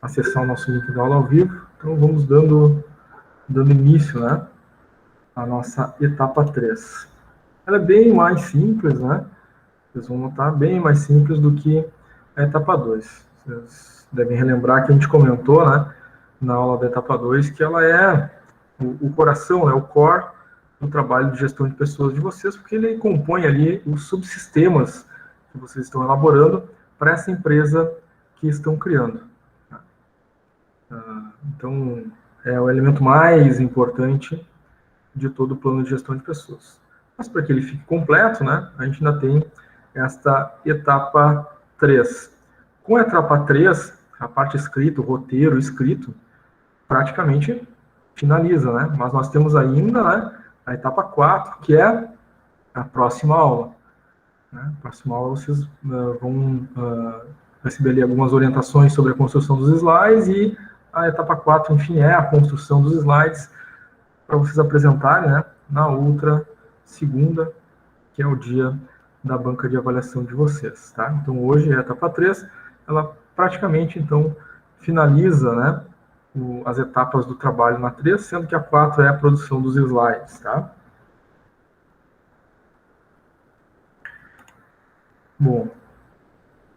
acessar o nosso link da aula ao vivo. Então, vamos dando início, né, à nossa etapa 3. Ela é bem mais simples, né? Vocês vão notar, bem mais simples do que a etapa 2. Vocês devem relembrar que a gente comentou, né, na aula da etapa 2, que ela é o coração, né, o core do trabalho de gestão de pessoas de vocês, porque ele compõe ali os subsistemas que vocês estão elaborando para essa empresa que estão criando. Então, é o elemento mais importante de todo o plano de gestão de pessoas. Mas para que ele fique completo, né, a gente ainda tem esta etapa 3. Com a etapa 3, a parte escrita, o roteiro escrito, praticamente finaliza, né? Mas nós temos ainda, né, a etapa 4, que é a próxima aula. Né? Na próxima aula vocês vão receber ali algumas orientações sobre a construção dos slides e a etapa 4, enfim, é a construção dos slides para vocês apresentarem, né, na outra segunda, que é o dia da banca de avaliação de vocês, tá? Então, hoje é a etapa 3, ela praticamente, então, finaliza, né, as etapas do trabalho na 3, sendo que a 4 é a produção dos slides, tá? Bom,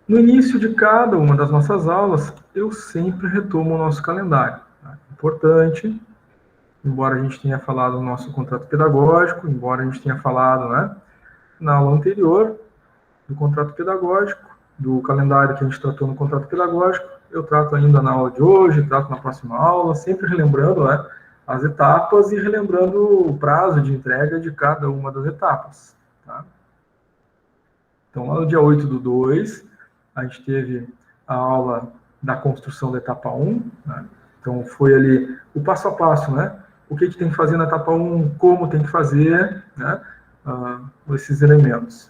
no início de cada uma das nossas aulas, eu sempre retomo o nosso calendário. Tá? Importante, embora a gente tenha falado do nosso contrato pedagógico, embora a gente tenha falado, né, na aula anterior, do contrato pedagógico, do calendário que a gente tratou no contrato pedagógico, eu trato ainda na aula de hoje, trato na próxima aula, sempre relembrando, né, as etapas e relembrando o prazo de entrega de cada uma das etapas. Tá? Então, lá no dia 8/2, a gente teve a aula da construção da etapa 1, né? Então, foi ali o passo a passo, né? O que tem que fazer na etapa 1, como tem que fazer, né? Esses elementos.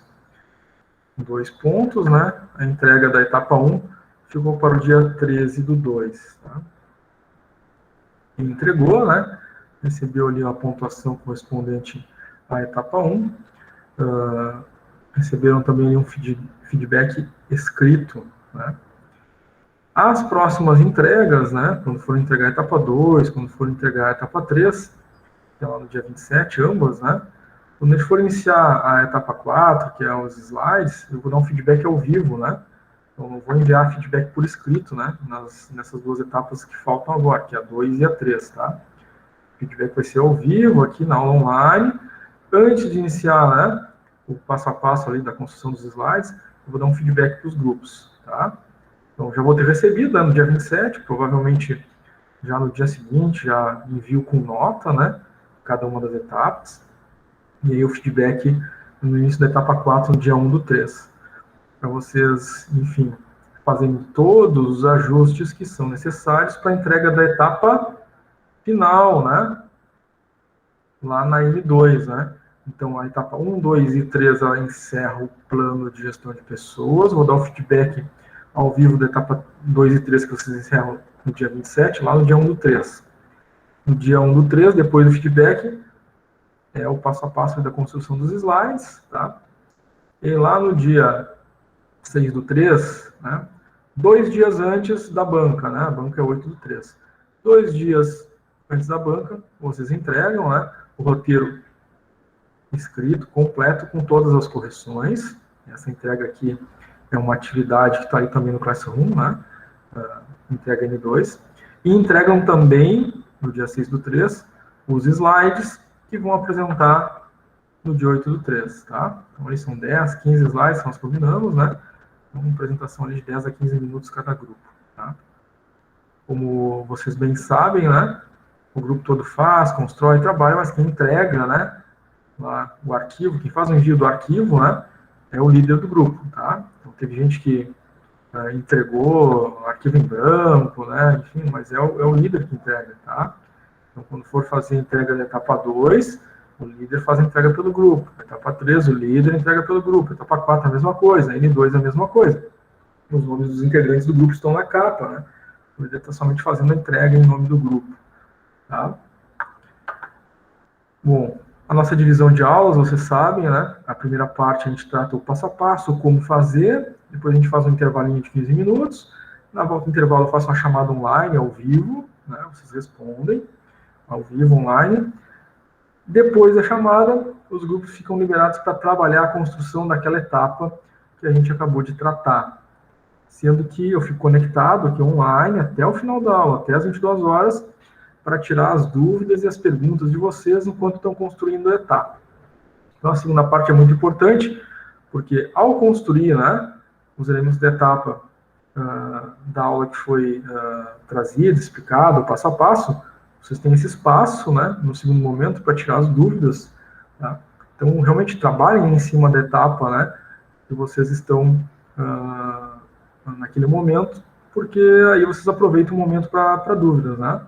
2 pontos, né? A entrega da etapa 1 ficou para o dia 13/2. Tá? E entregou, né? Recebeu ali a pontuação correspondente à etapa 1. Receberam também um feedback escrito, né? As próximas entregas, né? Quando for entregar a etapa 2, quando for entregar a etapa 3, que é lá no dia 27, ambas, né? Quando a gente for iniciar a etapa 4, que é os slides, eu vou dar um feedback ao vivo, né? Então, não vou enviar feedback por escrito, né? Nessas duas etapas que faltam agora, que é a 2 e a 3, tá? O feedback vai ser ao vivo, aqui na aula online. Antes de iniciar, né, o passo a passo ali da construção dos slides, eu vou dar um feedback para os grupos, tá? Então, já vou ter recebido, né, no dia 27, provavelmente já no dia seguinte, já envio com nota, né, cada uma das etapas. E aí o feedback no início da etapa 4, no dia 1/3. Para vocês, enfim, fazerem todos os ajustes que são necessários para a entrega da etapa final, né? Lá na N2, né? Então, a etapa 1, 2 e 3, ela encerra o plano de gestão de pessoas. Vou dar o feedback ao vivo da etapa 2 e 3, que vocês encerram no dia 27, lá no dia 1/3. No dia 1/3, depois do feedback, é o passo a passo da construção dos slides, tá? E lá no dia 6/3, né? 2 dias antes da banca, né? A banca é 8/3. 2 dias antes da banca, vocês entregam, né, o roteiro escrito, completo, com todas as correções. Essa entrega aqui é uma atividade que está aí também no Classroom, né? Entrega N2. E entregam também, no dia 6/3, os slides que vão apresentar no dia 8/3, tá? Então, eles são 10, 15 slides, nós combinamos, né? Uma apresentação ali de 10 a 15 minutos cada grupo, tá? Como vocês bem sabem, né? O grupo todo faz, constrói, trabalha, mas quem entrega, né, lá, o arquivo, quem faz o envio do arquivo, né, é o líder do grupo, tá? Então, teve gente que entregou o arquivo em branco, né, enfim, mas é o líder que entrega, tá? Então, quando for fazer a entrega da etapa 2, o líder faz a entrega pelo grupo. Etapa 3, o líder entrega pelo grupo. Etapa 4, a mesma coisa. N2, a mesma coisa. Os nomes dos integrantes do grupo estão na capa, né? O líder está somente fazendo a entrega em nome do grupo. Tá? Bom, a nossa divisão de aulas, vocês sabem, né? A primeira parte a gente trata o passo a passo, como fazer, depois a gente faz um intervalinho de 15 minutos, Na volta do intervalo eu faço uma chamada online, ao vivo, né? Vocês respondem, ao vivo, online. Depois da chamada, os grupos ficam liberados para trabalhar a construção daquela etapa que a gente acabou de tratar. Sendo que eu fico conectado aqui online até o final da aula, até as 22 horas, para tirar as dúvidas e as perguntas de vocês enquanto estão construindo a etapa. Então, a segunda parte é muito importante, porque ao construir, né, os elementos da etapa da aula que foi trazida, explicado, passo a passo, vocês têm esse espaço, né, no segundo momento, para tirar as dúvidas. Tá? Então, realmente trabalhem em cima da etapa, né, que vocês estão naquele momento, porque aí vocês aproveitam o momento para dúvidas, né?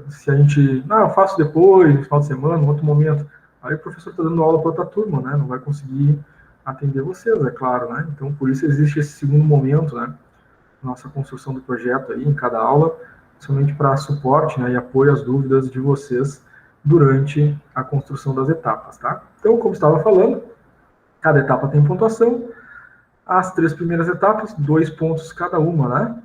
Se a gente, eu faço depois, no final de semana, em outro momento, aí o professor está dando aula para outra turma, né? Não vai conseguir atender vocês, é claro, né? Então, por isso existe esse segundo momento, né? Nossa construção do projeto aí, em cada aula, somente para suporte, né, e apoio às dúvidas de vocês durante a construção das etapas, tá? Então, como estava falando, cada etapa tem pontuação. As 3 primeiras etapas, 2 pontos cada uma, né?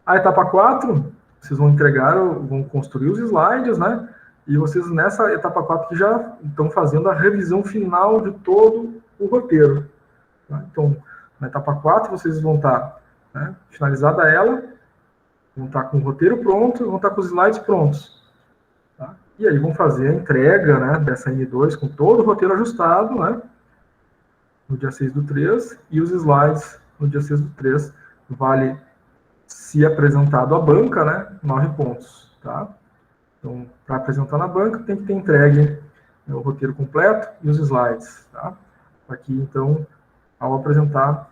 A etapa 4, vocês vão entregar, vão construir os slides, né? E vocês, nessa etapa 4, já estão fazendo a revisão final de todo o roteiro. Tá? Então, na etapa 4, vocês vão estar, né, finalizada ela, vão estar com o roteiro pronto, vão estar com os slides prontos. Tá? E aí vão fazer a entrega, né, dessa N2 com todo o roteiro ajustado, né? No dia 6/3, e os slides no dia 6/3, vale, se apresentado à banca, né, 9 pontos, tá? Então, para apresentar na banca, tem que ter entregue, né, o roteiro completo e os slides, tá? Aqui, então, ao apresentar,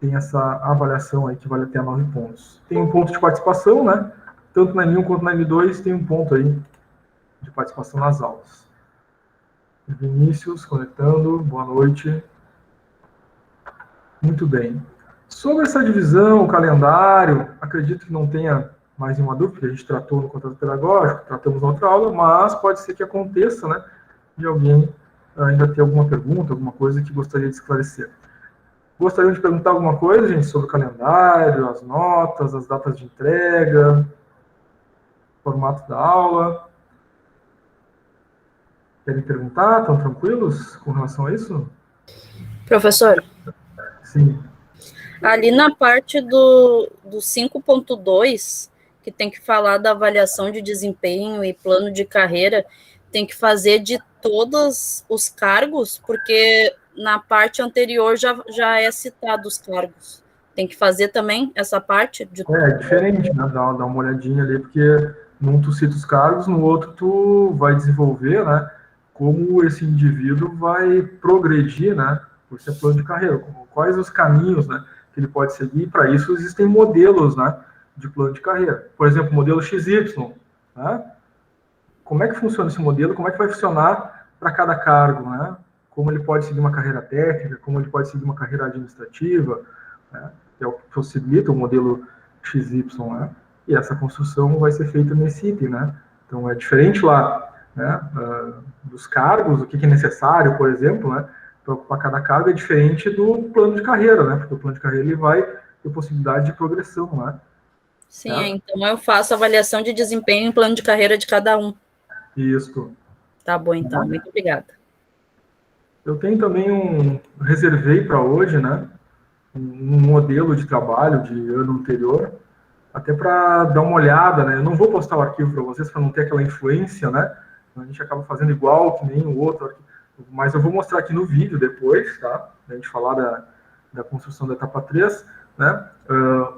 tem essa avaliação aí que vale até 9 pontos. Tem um ponto de participação, né? Tanto na N1 quanto na N2 tem um ponto aí de participação nas aulas. Vinícius, conectando, boa noite. Muito bem. Sobre essa divisão, o calendário, acredito que não tenha mais nenhuma dúvida, porque a gente tratou no contrato pedagógico, tratamos na outra aula, mas pode ser que aconteça, né, de alguém ainda ter alguma pergunta, alguma coisa que gostaria de esclarecer. Gostariam de perguntar alguma coisa, gente, sobre o calendário, as notas, as datas de entrega, formato da aula? Querem perguntar? Estão tranquilos com relação a isso? Professor? Sim. Ali na parte do 5.2, que tem que falar da avaliação de desempenho e plano de carreira, tem que fazer de todos os cargos, porque na parte anterior já é citado os cargos. Tem que fazer também essa parte? É diferente, né? Dá uma olhadinha ali, porque num tu cita os cargos, no outro tu vai desenvolver, né? Como esse indivíduo vai progredir, né? Por ser plano de carreira, quais os caminhos, né, que ele pode seguir. Para isso existem modelos, né, de plano de carreira. Por exemplo, o modelo XY, né? Como é que funciona esse modelo? Como é que vai funcionar para cada cargo, né? Como ele pode seguir uma carreira técnica, como ele pode seguir uma carreira administrativa, né? Que é o que possibilita o modelo XY, né? E essa construção vai ser feita nesse item, né? Então é diferente lá, né, dos cargos, o que é necessário, por exemplo, né, para ocupar cada cargo, é diferente do plano de carreira, né? Porque o plano de carreira ele vai ter possibilidade de progressão, né? Sim, tá? Então eu faço avaliação de desempenho e plano de carreira de cada um. Isso. Tá bom, então. Muito obrigada. Eu tenho também reservei para hoje, né, um modelo de trabalho de ano anterior, até para dar uma olhada, né? Eu não vou postar o arquivo para vocês para não ter aquela influência, né? A gente acaba fazendo igual que nem o outro, mas eu vou mostrar aqui no vídeo depois, tá? A gente falar da construção da etapa 3, né?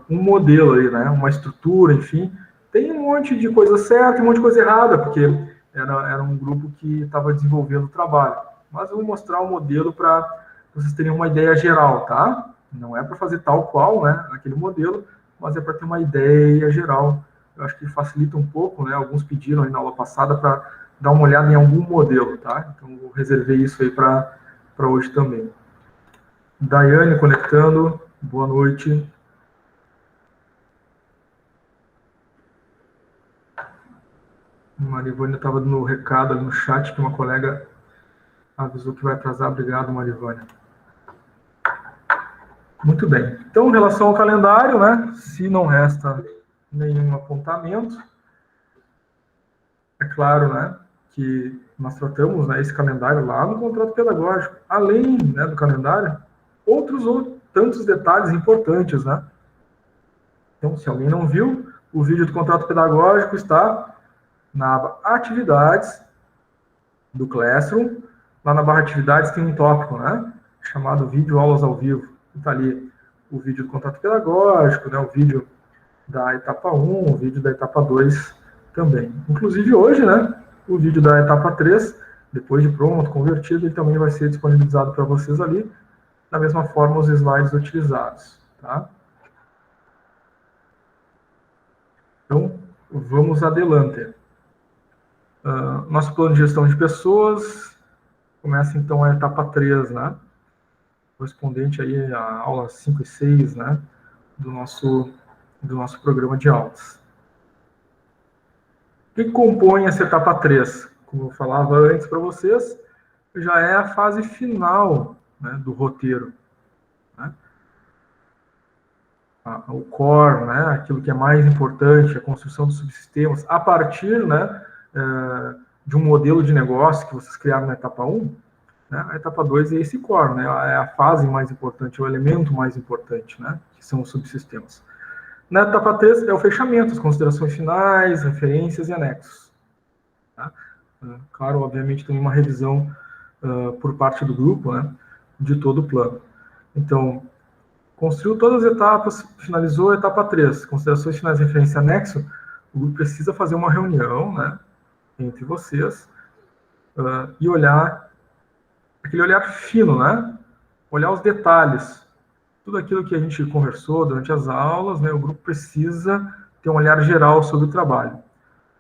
Um modelo aí, né? Uma estrutura, enfim. Tem um monte de coisa certa e um monte de coisa errada, porque era um grupo que estava desenvolvendo o trabalho. Mas eu vou mostrar o modelo para vocês terem uma ideia geral, tá? Não é para fazer tal qual, né? Aquele modelo, mas é para ter uma ideia geral. Eu acho que facilita um pouco, né? Alguns pediram aí na aula passada para dar uma olhada em algum modelo, tá? Então, eu reservei isso aí para hoje também. Daiane conectando, boa noite. Marivânia estava dando um recado ali no chat que uma colega avisou que vai atrasar. Obrigado, Marivânia. Muito bem. Então, em relação ao calendário, né, se não resta nenhum apontamento, é claro, né, que nós tratamos, né, esse calendário lá no contrato pedagógico. Além, né, do calendário, tantos detalhes importantes, né? Então, se alguém não viu, o vídeo do contrato pedagógico está na aba Atividades do Classroom. Lá na barra Atividades tem um tópico, né, chamado Vídeo Aulas ao Vivo. Está ali o vídeo do contrato pedagógico, né, o vídeo da etapa 1, o vídeo da etapa 2 também. Inclusive hoje, né, o vídeo da etapa 3, depois de pronto, convertido, ele também vai ser disponibilizado para vocês ali, da mesma forma os slides utilizados, tá? Então, vamos adelante. Nosso plano de gestão de pessoas começa então a etapa 3, né? Correspondente aí à aula 5 e 6, né? Do nosso programa de aulas. O que compõe essa etapa 3? Como eu falava antes para vocês, já é a fase final, né, do roteiro. Né? O core, né, aquilo que é mais importante, a construção dos subsistemas, a partir, né, de um modelo de negócio que vocês criaram na etapa 1, né, a etapa 2 é esse core, né, é a fase mais importante, o elemento mais importante, né, que são os subsistemas. Na etapa 3 é o fechamento, as considerações finais, referências e anexos. Tá? Claro, obviamente, tem uma revisão por parte do grupo, né, de todo o plano. Então, construiu todas as etapas, finalizou a etapa 3, considerações finais, referência e anexo, o grupo precisa fazer uma reunião, né, entre vocês e olhar, aquele olhar fino, né, olhar os detalhes, tudo aquilo que a gente conversou durante as aulas, né, o grupo precisa ter um olhar geral sobre o trabalho.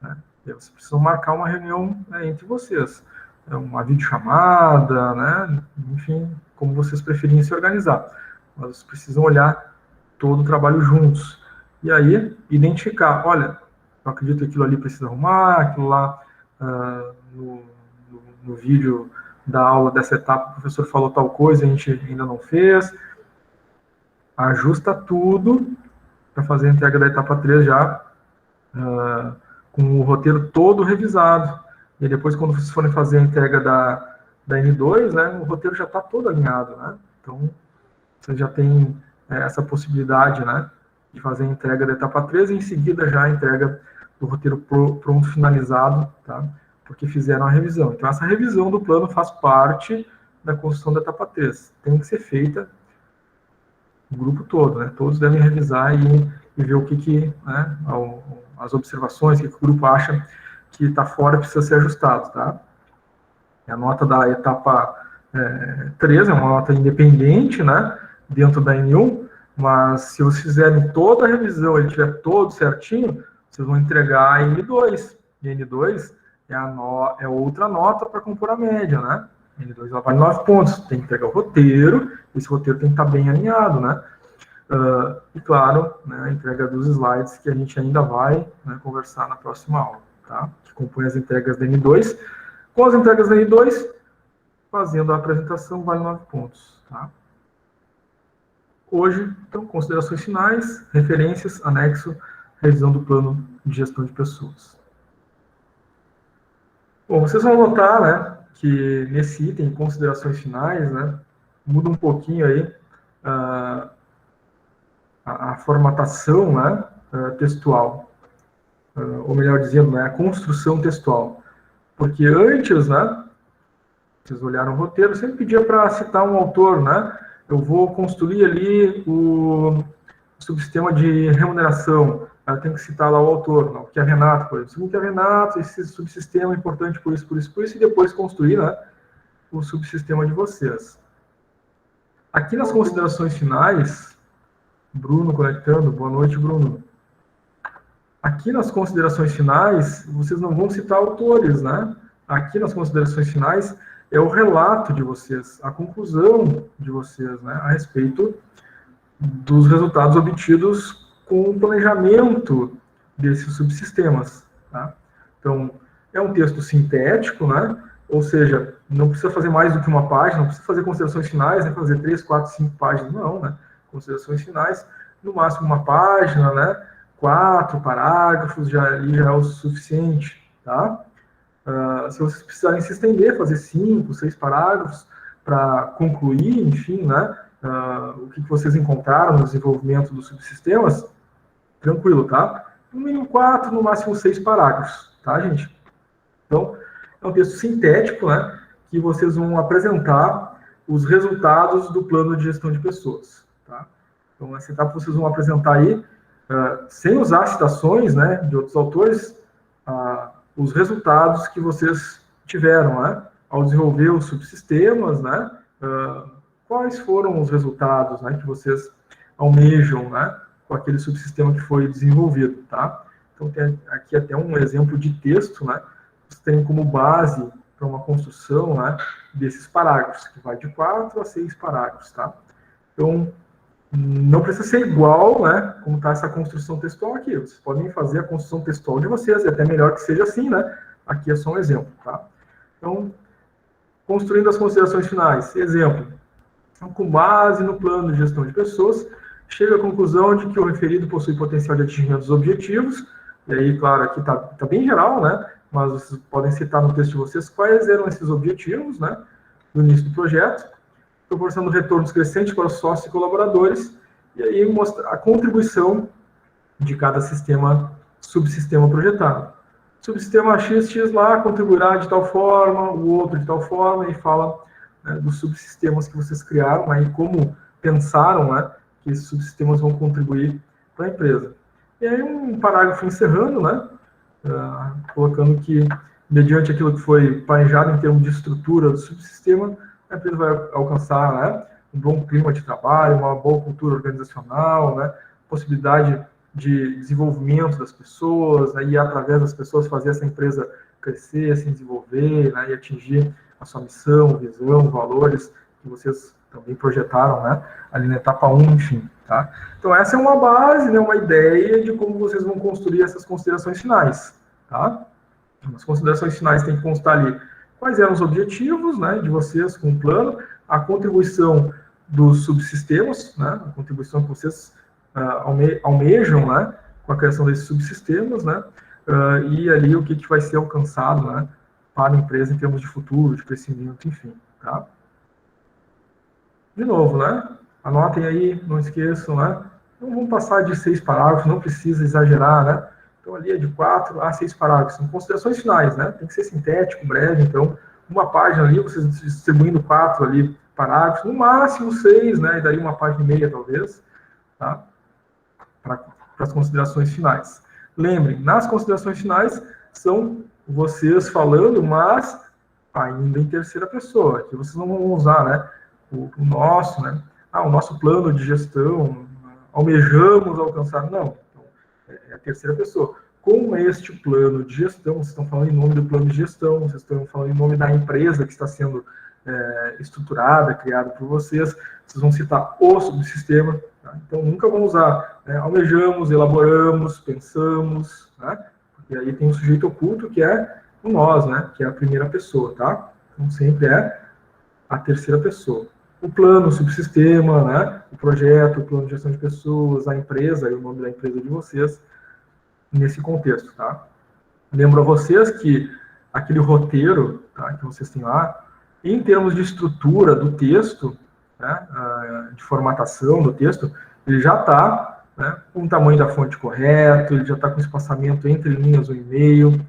Né? E vocês precisam marcar uma reunião, né, entre vocês, uma videochamada, né, enfim, como vocês preferirem se organizar. Mas vocês precisam olhar todo o trabalho juntos. E aí, identificar, olha, eu acredito que aquilo ali precisa arrumar, aquilo lá no vídeo da aula dessa etapa, o professor falou tal coisa, a gente ainda não fez. Ajusta tudo para fazer a entrega da etapa 3 já com o roteiro todo revisado. E depois, quando vocês forem fazer a entrega da N2, né, o roteiro já está todo alinhado, né? Então, você já tem essa possibilidade, né, de fazer a entrega da etapa 3 e em seguida já a entrega do roteiro pronto, finalizado, tá? Porque fizeram a revisão. Então, essa revisão do plano faz parte da construção da etapa 3. Tem que ser feita o grupo todo, né? Todos devem revisar e ver o que né, as observações, o que o grupo acha que está fora e precisa ser ajustado, tá? A nota da etapa 3 é uma nota independente, né, dentro da N1, mas se vocês fizerem toda a revisão, ele estiver todo certinho, vocês vão entregar a N2. E a N2 é outra nota para compor a média, né? A N2 ela vale 9 pontos. Tem que entregar o roteiro, esse roteiro tem que estar bem alinhado, né? E claro, né, a entrega dos slides que a gente ainda vai, né, conversar na próxima aula, tá? Que compõe as entregas da N2. Com as entregas da N2, fazendo a apresentação, vale 9 pontos, tá? Hoje, então, considerações finais, referências, anexo, revisão do plano de gestão de pessoas. Bom, vocês vão notar, né, que nesse item, considerações finais, né, muda um pouquinho aí a formatação, né, textual, ou melhor dizendo, né, a construção textual. Porque antes, né, vocês olharam o roteiro, eu sempre pedia para citar um autor, né, eu vou construir ali o subsistema de remuneração, eu tenho que citar lá o autor, não, que é Renato, por exemplo. Segundo que é Renato, esse subsistema é importante por isso, e depois construir, né, o subsistema de vocês. Aqui nas considerações finais, Bruno conectando, boa noite, Bruno. Aqui nas considerações finais, vocês não vão citar autores, né? Aqui nas considerações finais é o relato de vocês, a conclusão de vocês, né, a respeito dos resultados obtidos com o planejamento desses subsistemas, tá? Então, é um texto sintético, né? Ou seja, não precisa fazer mais do que uma página, não precisa fazer considerações finais, né? Fazer 3, 4, 5 páginas, não, né? considerações finais, no máximo uma página, né? 4 parágrafos, já é o suficiente, tá? Se vocês precisarem se estender, fazer 5, 6 parágrafos para concluir, enfim, né? O que vocês encontraram no desenvolvimento dos subsistemas, tranquilo, tá? No mínimo 4, no máximo 6 parágrafos, tá, gente? Então, é um texto sintético, né? Que vocês vão apresentar os resultados do plano de gestão de pessoas, tá? Então, essa etapa vocês vão apresentar aí, sem usar citações, né, de outros autores, os resultados que vocês tiveram, né, ao desenvolver os subsistemas, né, quais foram os resultados, né, que vocês almejam, né, com aquele subsistema que foi desenvolvido, tá? Então, tem aqui até um exemplo de texto, né, que tem como base para uma construção, né, desses parágrafos, que vai de 4 a 6 parágrafos, tá? Então, não precisa ser igual, né, como está essa construção textual aqui. Vocês podem fazer a construção textual de vocês, e até melhor que seja assim, né? Aqui é só um exemplo, tá? Então, construindo as considerações finais. Exemplo. Então, com base no plano de gestão de pessoas, chega à conclusão de que o referido possui potencial de atingimento dos objetivos, e aí, claro, aqui tá bem geral, né? Mas vocês podem citar no texto de vocês quais eram esses objetivos, né? No início do projeto, proporcionando retornos crescentes para os sócios e colaboradores, e aí mostra a contribuição de cada subsistema projetado. Subsistema XX lá contribuirá de tal forma, o outro de tal forma, e fala, né, dos subsistemas que vocês criaram, né, e como pensaram, né, que esses subsistemas vão contribuir para a empresa. E aí um parágrafo encerrando, né, colocando que, mediante aquilo que foi planejado em termos de estrutura do subsistema, a empresa vai alcançar, né, um bom clima de trabalho, uma boa cultura organizacional, né, possibilidade de desenvolvimento das pessoas, né, e através das pessoas fazer essa empresa crescer, se desenvolver, né, e atingir a sua missão, visão, valores que vocês também projetaram, né, ali na etapa 1, enfim, tá? Então essa é uma base, né, uma ideia de como vocês vão construir essas considerações finais, tá? As considerações finais têm que constar ali quais eram os objetivos, né, de vocês com o plano, a contribuição dos subsistemas, né, a contribuição que vocês almejam, né, com a criação desses subsistemas, né, e ali o que vai ser alcançado, né, para a empresa em termos de futuro, de crescimento, enfim, tá? De novo, né, anotem aí, não esqueçam, né, não vamos passar de 6 parágrafos, não precisa exagerar, né, então ali é de 4 a 6 parágrafos, são considerações finais, né, tem que ser sintético, breve, então uma página ali, vocês distribuindo 4 ali parágrafos, no máximo 6, né, e daí uma página e meia talvez, tá, para as considerações finais. Lembrem, nas considerações finais são vocês falando, mas ainda em terceira pessoa, que vocês não vão usar, né, o nosso, né, o nosso plano de gestão, almejamos alcançar, não, então, é a terceira pessoa. Com este plano de gestão, vocês estão falando em nome do plano de gestão, vocês estão falando em nome da empresa que está sendo estruturada, criada por vocês vão citar o subsistema, tá? Então nunca vão usar, né, almejamos, elaboramos, pensamos, né? Porque aí tem um sujeito oculto que é o nós, né, que é a primeira pessoa, tá? Então sempre é a terceira pessoa. O plano, o subsistema, né, o projeto, o plano de gestão de pessoas, a empresa e o nome da empresa de vocês, nesse contexto, tá? Lembro a vocês que aquele roteiro, tá, que vocês têm lá, em termos de estrutura do texto, né, de formatação do texto, ele já está, né, com o tamanho da fonte correto, ele já está com espaçamento entre linhas no e-mail,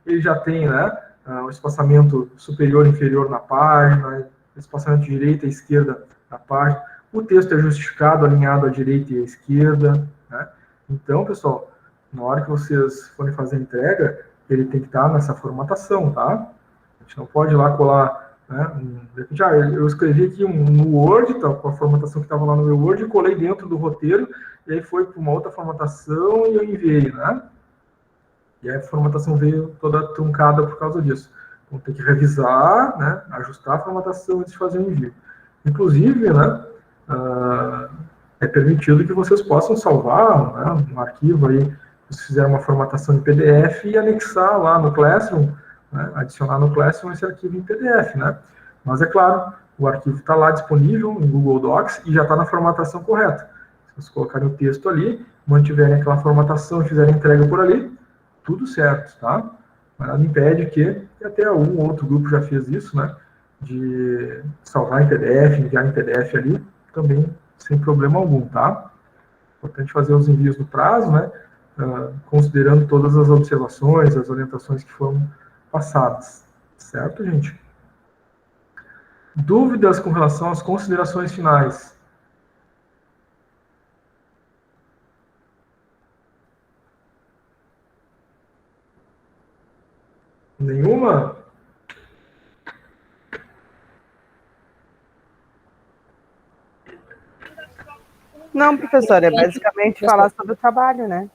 ele já tem, né, o espaçamento superior e inferior na página, espaçamento de direita e esquerda na página, o texto é justificado, alinhado à direita e à esquerda, né? Então, pessoal, na hora que vocês forem fazer a entrega, ele tem que estar nessa formatação, tá? A gente não pode ir lá colar, né? De repente, eu escrevi aqui no Word, tá, com a formatação que estava lá no meu Word, e colei dentro do roteiro, e aí foi para uma outra formatação e eu enviei, né? E aí a formatação veio toda truncada por causa disso. Então tem que revisar, né? Ajustar a formatação antes de fazer o envio. Inclusive, né? É permitido que vocês possam salvar, né, um arquivo aí, se fizer uma formatação em PDF e anexar lá no Classroom, né, adicionar no Classroom esse arquivo em PDF, né? Mas é claro, o arquivo está lá disponível em Google Docs e já está na formatação correta. vocês colocarem o texto ali, mantiverem aquela formatação e fizerem entrega por ali, tudo certo, tá? Mas nada impede que, e até um ou outro grupo já fez isso, né? De salvar em PDF, enviar em PDF ali, também sem problema algum, tá? Importante fazer os envios no prazo, né? Considerando todas as observações, as orientações que foram passadas. Certo, gente? Dúvidas com relação às considerações finais? Nenhuma? Não, professor, é basicamente falar sobre o trabalho, né?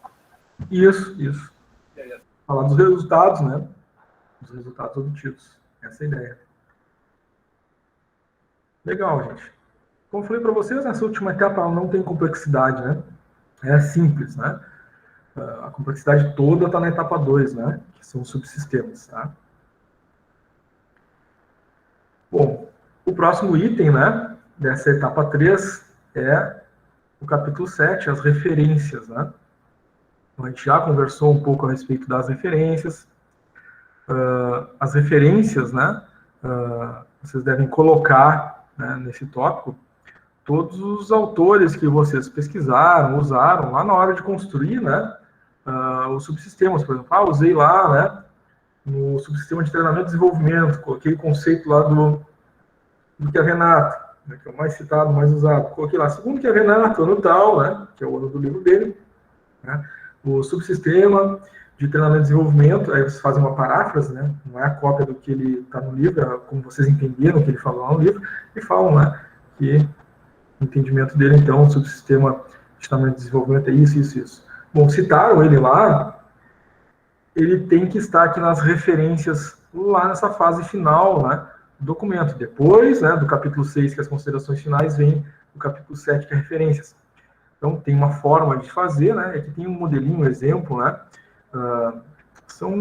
Isso. Falar dos resultados, né? Dos resultados obtidos. Essa é a ideia. Legal, gente. Como eu falei para vocês, essa última etapa não tem complexidade, né? É simples, né? A complexidade toda está na etapa 2, né? Que são os subsistemas, tá? Bom, o próximo item, né? Dessa etapa 3 é o capítulo 7, as referências, né? Então, a gente já conversou um pouco a respeito das referências. As referências, né? Vocês devem colocar, né, nesse tópico todos os autores que vocês pesquisaram, usaram lá na hora de construir, né? Os subsistemas, por exemplo. Usei lá, né? No subsistema de treinamento e desenvolvimento, coloquei o conceito lá do Kevin Renato, né, que é o mais citado, mais usado. Coloquei lá, segundo Kevin Renato, ano tal, né? Que é o ano do livro dele, né? O subsistema de treinamento e desenvolvimento, aí vocês fazem uma paráfrase, né? Não é a cópia do que ele está no livro, é como vocês entenderam o que ele falou lá no livro, e falam, né? Que o entendimento dele, então, o subsistema de treinamento e desenvolvimento é isso. Bom, citaram ele lá, ele tem que estar aqui nas referências, lá nessa fase final, né, do documento. Depois, né, do capítulo 6, que é as considerações finais, vem o capítulo 7, que é referências. Então, tem uma forma de fazer, né, aqui tem um modelinho, um exemplo, né, são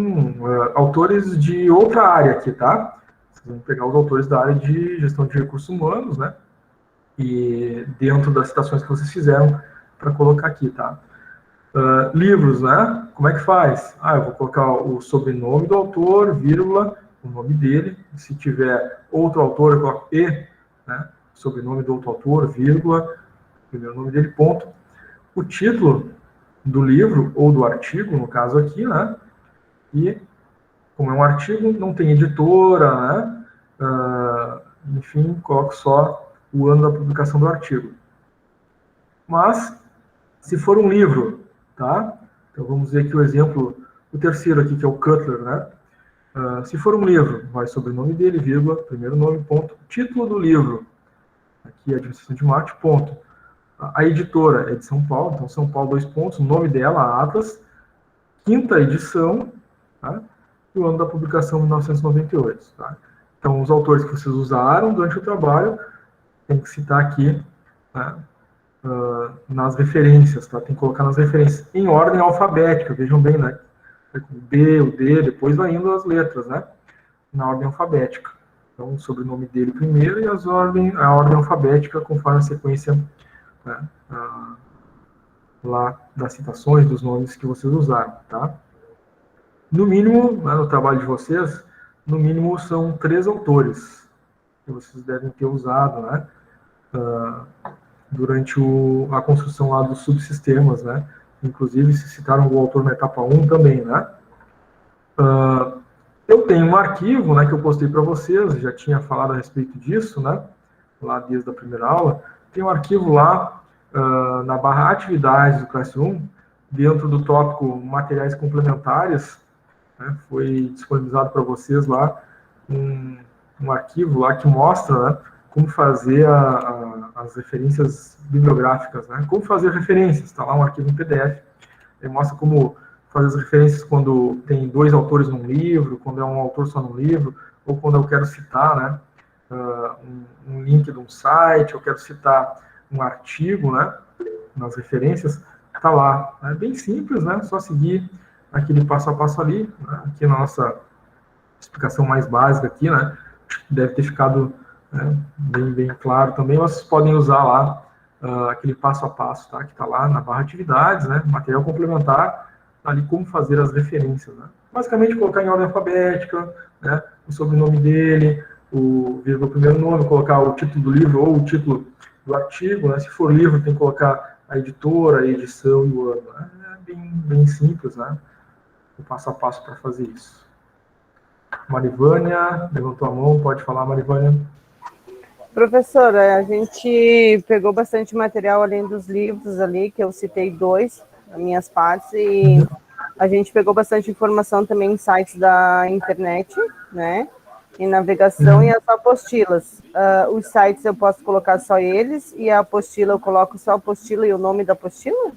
autores de outra área aqui, tá? Vocês vão pegar os autores da área de gestão de recursos humanos, né, e dentro das citações que vocês fizeram, para colocar aqui, tá? Livros, né? Como é que faz? Eu vou colocar o sobrenome do autor, vírgula, o nome dele. Se tiver outro autor, eu coloco e, né? Sobrenome do outro autor, vírgula, primeiro nome dele, ponto. O título do livro, ou do artigo, no caso aqui, né? E, como é um artigo, não tem editora, né? Enfim, coloco só o ano da publicação do artigo. Mas, se for um livro, tá? Então, vamos ver aqui o exemplo, o terceiro aqui, que é o Cutler, né? Se for um livro, vai sobre o nome dele, vírgula, primeiro nome, ponto. Título do livro, aqui é Administração de Marketing, ponto. A editora é de São Paulo, então São Paulo, 2 pontos, o nome dela, Atlas, quinta edição, tá? E o ano da publicação, 1998, tá? Então, os autores que vocês usaram durante o trabalho, tem que citar aqui, né? Nas referências, tá? Tem que colocar nas referências em ordem alfabética, vejam bem, né? O B, o D, depois vai indo as letras, né? Na ordem alfabética. Então, o sobrenome dele primeiro e a ordem alfabética conforme a sequência, né, lá das citações, dos nomes que vocês usaram, tá? No mínimo, né, no trabalho de vocês, no mínimo são 3 autores que vocês devem ter usado, né? Durante a construção lá dos subsistemas, né? Inclusive, se citaram o autor na etapa 1 também, né? Eu tenho um arquivo, né, que eu postei para vocês, já tinha falado a respeito disso, né? Lá desde a primeira aula. Tem um arquivo lá, na barra atividades do Classroom, dentro do tópico materiais complementares, né? Foi disponibilizado para vocês lá um arquivo lá que mostra, né, como fazer as referências bibliográficas, né? Como fazer referências, está lá um arquivo em PDF. Ele mostra como fazer as referências quando tem 2 autores num livro, quando é um autor só num livro, ou quando eu quero citar, né, um link de um site, eu quero citar um artigo, né, nas referências, está lá. É bem simples, né? Só seguir aquele passo a passo ali, né? Aqui na nossa explicação mais básica aqui, né? Deve ter ficado, né, bem claro também. Vocês podem usar lá aquele passo a passo, tá? Que está lá na barra atividades, né? Material complementar, ali como fazer as referências, né? Basicamente colocar em ordem alfabética, né? O sobrenome dele, o primeiro nome, colocar o título do livro ou o título do artigo, né? Se for livro, tem que colocar a editora, a edição e o ano, né? É bem simples, né? O passo a passo para fazer isso. Marivânia, levantou a mão, pode falar, Marivânia. Professora, a gente pegou bastante material além dos livros ali, que eu citei 2, nas minhas partes, e a gente pegou bastante informação também em sites da internet, né? Em navegação e as apostilas. Os sites eu posso colocar só eles, e a apostila eu coloco só a apostila e o nome da apostila?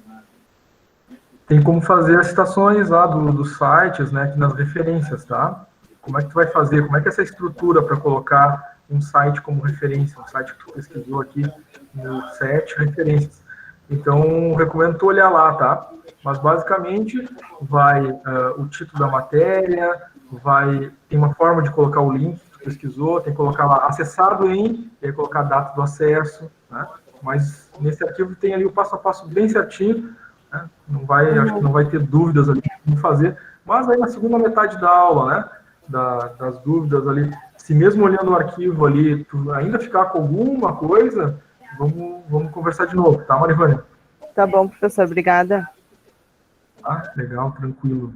Tem como fazer as citações lá dos sites, né, aqui nas referências, tá? Como é que tu vai fazer? Como é que é essa estrutura para colocar um site como referência? Um site que tu pesquisou aqui no 7 referências. Então, recomendo tu olhar lá, tá? Mas, basicamente, vai o título da matéria, tem uma forma de colocar o link que tu pesquisou, tem que colocar lá, acessado em, e aí colocar a data do acesso, né? Mas, nesse arquivo tem ali o passo a passo bem certinho, né? Acho que não vai ter dúvidas ali como fazer, mas aí na segunda metade da aula, né? Das dúvidas ali, se mesmo olhando o arquivo ali, tu ainda ficar com alguma coisa, vamos conversar de novo, tá, Marivânia? Tá bom, professor, obrigada. Ah, legal, tranquilo.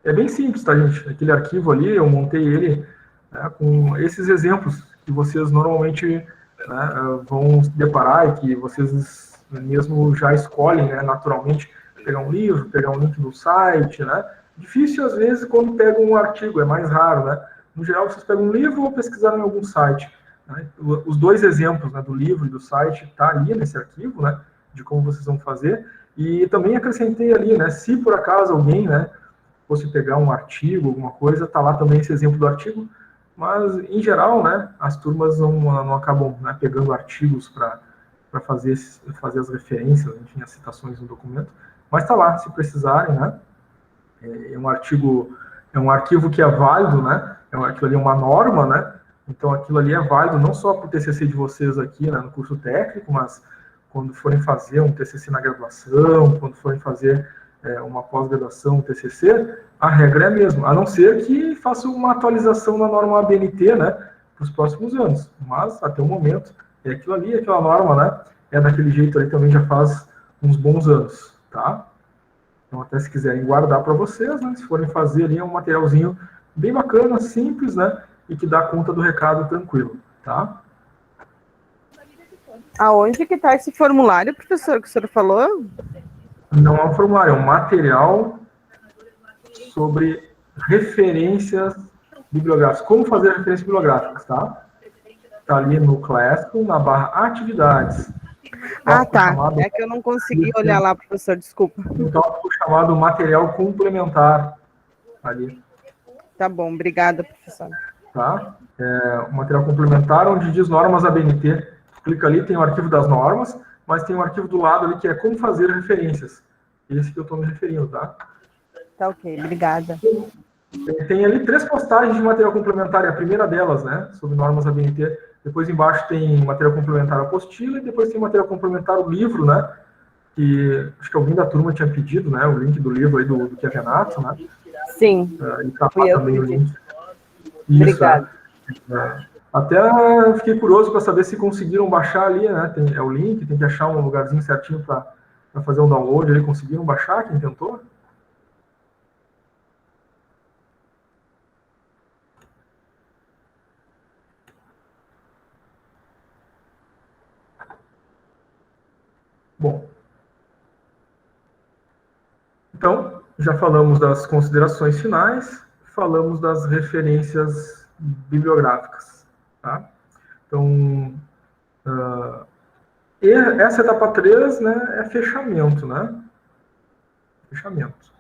É bem simples, tá, gente? Aquele arquivo ali, eu montei ele, né, com esses exemplos que vocês normalmente, né, vão se deparar e que vocês mesmo já escolhem, né, naturalmente, pegar um livro, pegar um link do site, né? Difícil, às vezes, quando pegam um artigo, é mais raro, né? No geral, vocês pegam um livro ou pesquisaram em algum site. Né? Os 2 exemplos, né, do livro e do site tá ali nesse arquivo, né, de como vocês vão fazer. E também acrescentei ali, né, se por acaso alguém, né, fosse pegar um artigo, alguma coisa, tá lá também esse exemplo do artigo, mas, em geral, né, as turmas não acabam, né, pegando artigos para fazer as referências, enfim, as citações no documento, mas tá lá, se precisarem, né, é um arquivo que é válido, né, aquilo ali é uma norma, né, então aquilo ali é válido não só para o TCC de vocês aqui, né, no curso técnico, mas quando forem fazer um TCC na graduação, quando forem fazer uma pós-graduação, um TCC, a regra é a mesma, a não ser que faça uma atualização na norma ABNT, né, para os próximos anos, mas até o momento é aquilo ali, aquela norma, né, é daquele jeito ali também já faz uns bons anos, tá? Então, até se quiserem guardar para vocês, né, se forem fazer ali, é um materialzinho bem bacana, simples, né, e que dá conta do recado tranquilo, tá? Aonde que está esse formulário, professor, que o senhor falou? Não é um formulário, é um material sobre referências bibliográficas. Como fazer referências bibliográficas, tá? Está ali no Classroom, na barra Atividades. Ah, tá. É que eu não consegui olhar lá, professor, desculpa. Um tópico chamado Material Complementar. Ali. Tá bom, obrigada, professor. Tá? O material complementar, onde diz normas ABNT. Clica ali, tem o arquivo das normas, mas tem um arquivo do lado ali que é como fazer referências. Esse que eu estou me referindo, tá? Tá ok, obrigada. Tem ali 3 postagens de material complementar, e a primeira delas, né, sobre normas ABNT. Depois embaixo tem material complementar apostila, e depois tem material complementar o livro, né, que acho que alguém da turma tinha pedido, né, o link do livro aí do Kevenato, né. Sim. E tá lá também o link. Isso, obrigada. Até fiquei curioso para saber se conseguiram baixar ali, né, é o link, tem que achar um lugarzinho certinho para fazer um download ali. Conseguiram baixar, quem tentou? Bom, então, já falamos das considerações finais, falamos das referências bibliográficas, tá? Então, essa etapa 3, né, é fechamento, né? Fechamento.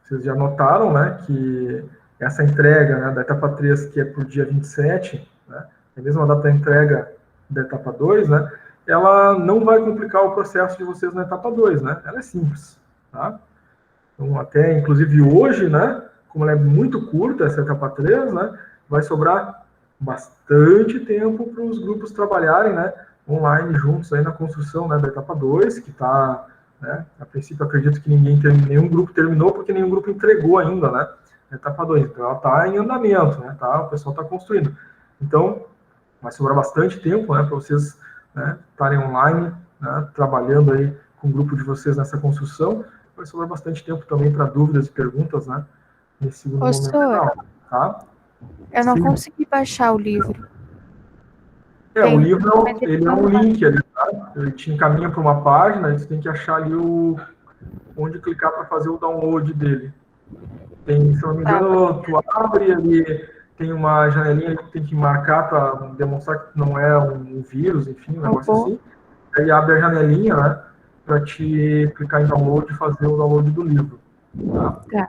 Vocês já notaram, né, que essa entrega, né, da etapa 3, que é para o dia 27, né, é a mesma data da entrega da etapa 2, né, ela não vai complicar o processo de vocês na etapa 2, né? Ela é simples, tá? Então, até, inclusive, hoje, né, como ela é muito curta, essa etapa 3, né, vai sobrar bastante tempo para os grupos trabalharem, né, online juntos aí na construção, né, da etapa 2, que está, né, a princípio acredito que nenhum grupo terminou, porque nenhum grupo entregou ainda, né, a etapa 2, então ela está em andamento, né, tá, o pessoal está construindo. Então, vai sobrar bastante tempo, né, para vocês, né, estarem online, né, trabalhando aí com o grupo de vocês nessa construção. Vai sobrar bastante tempo também para dúvidas e perguntas, né, nesse segundo momento Professor, final, tá? eu não Sim. consegui baixar o livro. O Tem, livro, mas ele ele é não um tá. link ali, tá? Ele te encaminha para uma página, e você tem que achar ali onde clicar para fazer o download dele. Tem, se eu não me engano, tu abre ali, tem uma janelinha que tem que marcar para demonstrar que não é um vírus, enfim, um negócio assim. Aí abre a janelinha, né, para te clicar em download e fazer o download do livro. Tá.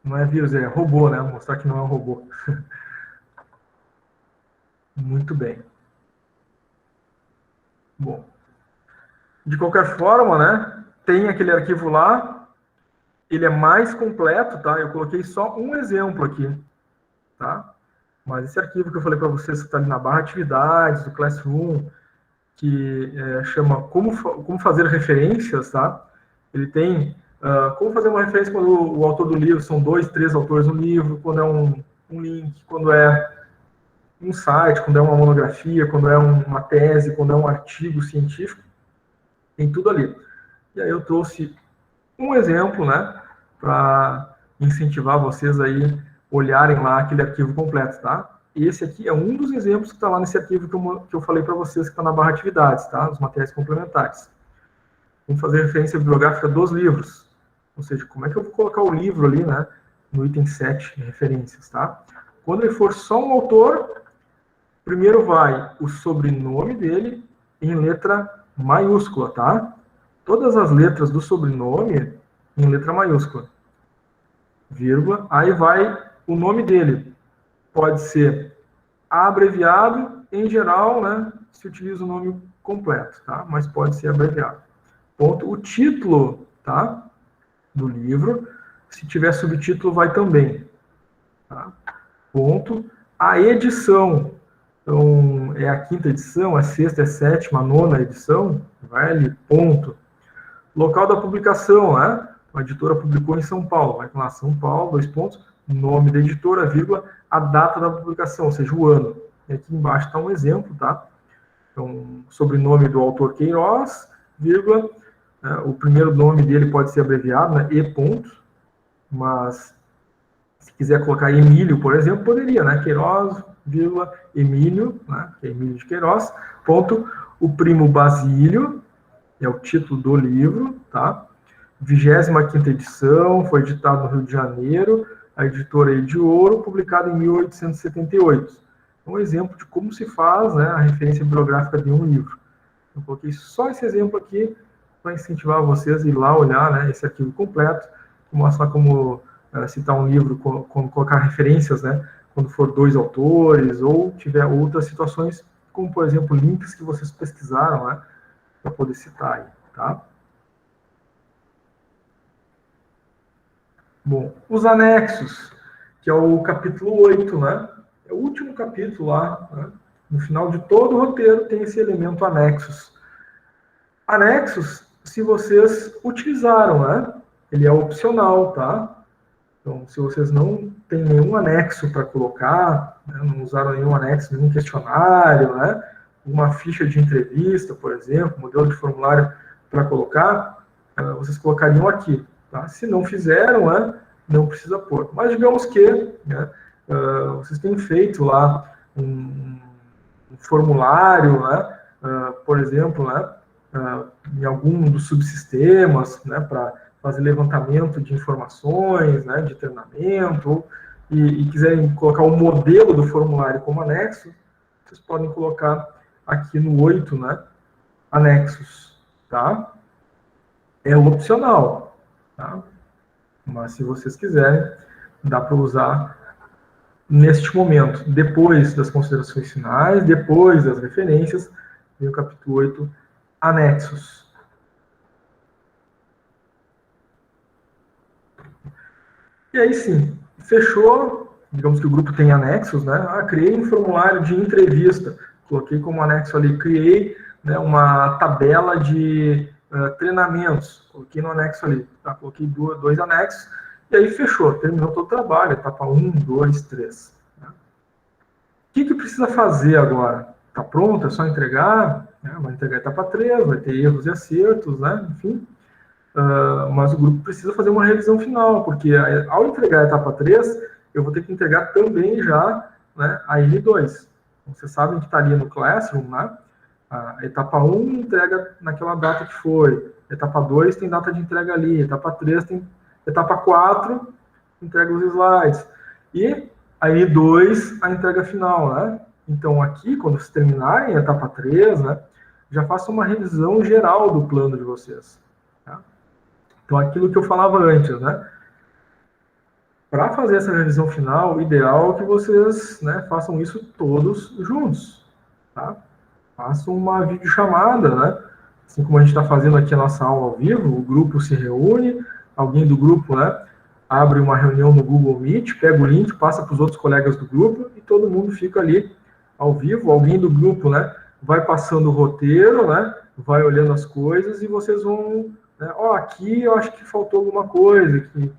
Não é vírus, é robô, né? Mostrar que não é um robô. Muito bem. Bom. De qualquer forma, né? Tem aquele arquivo lá. Ele é mais completo, tá? Eu coloquei só um exemplo aqui, tá? Mas esse arquivo que eu falei para vocês que está ali na barra atividades do Classroom, que chama como fazer referências, tá? Ele tem como fazer uma referência quando o autor do livro são 2, 3 autores no livro, quando é um link, quando é um site, quando é uma monografia, quando é uma tese, quando é um artigo científico, tem tudo ali. E aí eu trouxe um exemplo, né, para incentivar vocês aí olharem lá aquele arquivo completo, tá? E esse aqui é um dos exemplos que está lá nesse arquivo que eu falei para vocês, que está na barra atividades, tá? Os materiais complementares. Vamos fazer referência bibliográfica dos livros. Ou seja, como é que eu vou colocar o livro ali, né, no item 7 de referências, tá? Quando ele for só um autor, primeiro vai o sobrenome dele em letra maiúscula, tá? Todas as letras do sobrenome em letra maiúscula. Vírgula. Aí vai o nome dele. Pode ser abreviado, em geral, né? Se utiliza o nome completo, tá? Mas pode ser abreviado. Ponto. O título, tá? Do livro. Se tiver subtítulo, vai também. Tá? Ponto. A edição. Então, é a 5ª edição, a 6ª, a 7ª, a 9ª edição. Vai ali, ponto. Local da publicação, né? A editora publicou em São Paulo. Vai lá, São Paulo, 2 pontos. Nome da editora, vírgula, a data da publicação, ou seja, o ano. E aqui embaixo está um exemplo, tá? Então, sobrenome do autor Queiroz, vírgula, o primeiro nome dele pode ser abreviado, né? E ponto. Mas, se quiser colocar Emílio, por exemplo, poderia, né? Queiroz, vírgula, Emílio, né? Que é Emílio de Queiroz, ponto. O primo Basílio, é o título do livro, tá? 25ª edição, foi editado no Rio de Janeiro, a editora é de Ouro, publicado em 1878. Um exemplo de como se faz, né, a referência bibliográfica de um livro. Eu coloquei só esse exemplo aqui para incentivar vocês a ir lá olhar, né, esse arquivo completo, mostrar como citar um livro, como colocar referências, né, quando for 2 autores, ou tiver outras situações, como, por exemplo, links que vocês pesquisaram, né, para poder citar aí, tá? Bom, os anexos, que é o capítulo 8, né? É o último capítulo lá, né? No final de todo o roteiro tem esse elemento anexos. Anexos, se vocês utilizaram, né? Ele é opcional, tá? Então, se vocês não têm nenhum anexo para colocar, né? Não usaram nenhum anexo, nenhum questionário, né? Uma ficha de entrevista, por exemplo, modelo de formulário para colocar, vocês colocariam aqui. Tá? Se não fizeram, né, não precisa pôr. Mas digamos que, né, vocês têm feito lá um formulário, né, por exemplo, né, em algum dos subsistemas, né, para fazer levantamento de informações, né, de treinamento, e quiserem colocar o modelo do formulário como anexo, vocês podem colocar aqui no 8, né, anexos, tá? É opcional, tá? Mas se vocês quiserem, dá para usar neste momento. Depois das considerações finais, depois das referências, vem o capítulo 8, anexos. E aí sim, fechou digamos que o grupo tem anexos, né? Criei um formulário de entrevista, coloquei como anexo ali, criei, né, uma tabela de treinamentos, coloquei no anexo ali, tá? Coloquei dois anexos, e aí fechou, terminou todo o trabalho, etapa 1, 2, 3. Né? O que precisa fazer agora? Está pronto, é só entregar, né? Vai entregar a etapa 3, vai ter erros e acertos, né? Enfim. Mas o grupo precisa fazer uma revisão final, porque ao entregar a etapa 3, eu vou ter que entregar também já, né, a N2. Então, vocês sabem que está ali no Classroom, né? A etapa 1 entrega naquela data que foi, etapa 2 tem data de entrega ali, etapa 3 tem, etapa 4 entrega os slides, e a N2 a entrega final, né? Então aqui, quando vocês terminarem a etapa 3, né, já façam uma revisão geral do plano de vocês. Tá? Então, aquilo que eu falava antes, né? Para fazer essa revisão final, o ideal é que vocês, né, façam isso todos juntos, tá? Façam uma videochamada, né? Assim como a gente está fazendo aqui a nossa aula ao vivo, o grupo se reúne, alguém do grupo, né, abre uma reunião no Google Meet, pega o link, passa para os outros colegas do grupo e todo mundo fica ali ao vivo. Alguém do grupo, né, vai passando o roteiro, né, vai olhando as coisas e vocês vão... aqui eu acho que faltou alguma coisa, que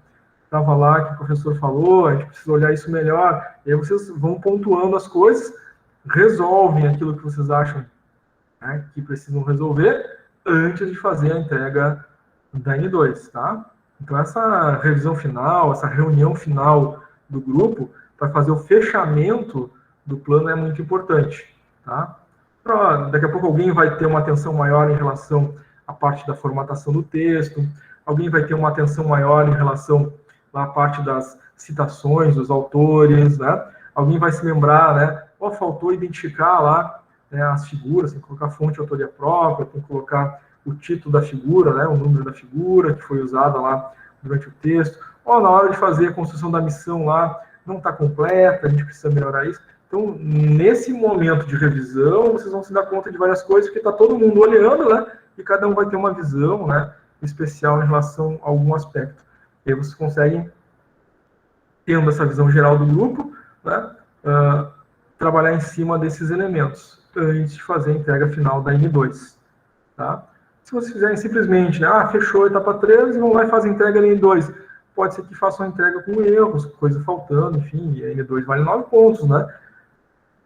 estava lá, que o professor falou, a gente precisa olhar isso melhor. E aí vocês vão pontuando as coisas, resolvem aquilo que vocês acham, né, que precisam resolver antes de fazer a entrega da N2, tá? Então, essa revisão final, essa reunião final do grupo, para fazer o fechamento do plano é muito importante, tá? Daqui a pouco alguém vai ter uma atenção maior em relação à parte da formatação do texto, alguém vai ter uma atenção maior em relação à parte das citações dos autores, né? Alguém vai se lembrar, né? Faltou identificar lá, né, as figuras, tem que colocar fonte de autoria própria, tem que colocar o título da figura, né, o número da figura que foi usada lá durante o texto. Na hora de fazer a construção da missão lá, não está completa, a gente precisa melhorar isso. Então, nesse momento de revisão, vocês vão se dar conta de várias coisas, porque está todo mundo olhando, né, e cada um vai ter uma visão, né, especial em relação a algum aspecto. E aí vocês conseguem, tendo essa visão geral do grupo, né, trabalhar em cima desses elementos antes de fazer a entrega final da N2. Tá? Se vocês fizerem simplesmente, né, fechou a etapa 3 e vão lá e fazem a entrega da N2, pode ser que façam a entrega com erros, coisa faltando, enfim, e a N2 vale 9 pontos, né,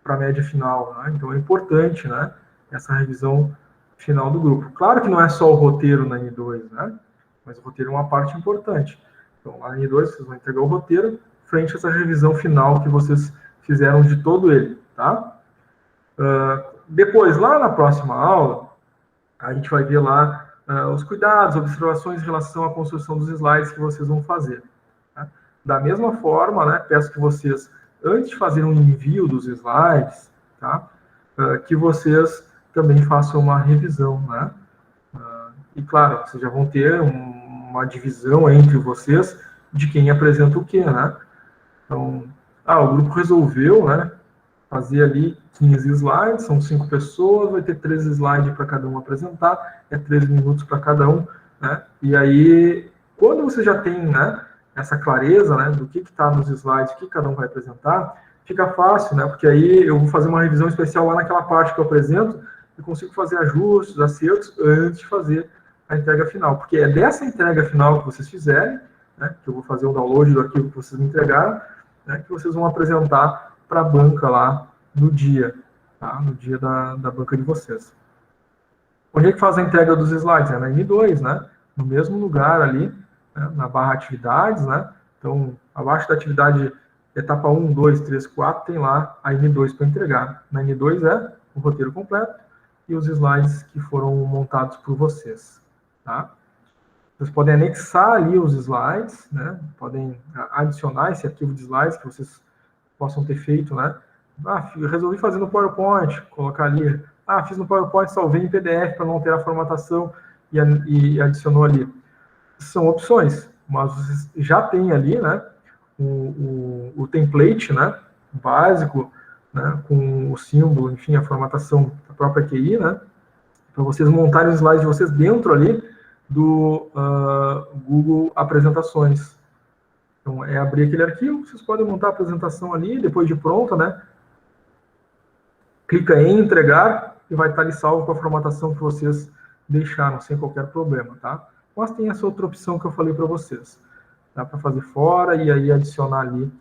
para a média final. Né? Então é importante, né, essa revisão final do grupo. Claro que não é só o roteiro na N2, né, mas o roteiro é uma parte importante. Então, lá na N2, vocês vão entregar o roteiro frente a essa revisão final que vocês fizeram de todo ele, tá? Depois, lá na próxima aula, a gente vai ver lá os cuidados, observações em relação à construção dos slides que vocês vão fazer. Tá? Da mesma forma, né, peço que vocês, antes de fazer um envio dos slides, tá, que vocês também façam uma revisão, né? E, claro, vocês já vão ter uma divisão entre vocês de quem apresenta o quê, né? Então, o grupo resolveu, né, fazer ali 15 slides, são 5 pessoas, vai ter 13 slides para cada um apresentar, 13 minutos para cada um, né? E aí, quando você já tem, né, essa clareza, né, do que está nos slides, o que cada um vai apresentar, fica fácil, né? Porque aí eu vou fazer uma revisão especial lá naquela parte que eu apresento e consigo fazer ajustes, acertos antes de fazer a entrega final. Porque é dessa entrega final que vocês fizerem, né, que eu vou fazer o download do arquivo que vocês me entregaram, né, que vocês vão apresentar para a banca lá no dia, tá? No dia da banca de vocês. Onde é que faz a entrega dos slides? É na N2, né? No mesmo lugar ali, né, na barra atividades, né? Então, abaixo da atividade etapa 1, 2, 3, 4, tem lá a N2 para entregar. Na N2 é o roteiro completo e os slides que foram montados por vocês, tá? Vocês podem anexar ali os slides, né? Podem adicionar esse arquivo de slides que vocês possam ter feito, né? Resolvi fazer no PowerPoint, colocar ali. Fiz no PowerPoint, salvei em PDF para não ter a formatação e adicionou ali. São opções, mas vocês já têm ali, né, o template, né, básico, né, com o símbolo, enfim, a formatação da própria QI, né, para vocês montarem os slides de vocês dentro ali do Google Apresentações. Então, é abrir aquele arquivo, vocês podem montar a apresentação ali, depois de pronta, né? Clica em entregar e vai estar ali salvo com a formatação que vocês deixaram, sem qualquer problema, tá? Mas tem essa outra opção que eu falei para vocês. Dá para fazer fora e aí adicionar ali.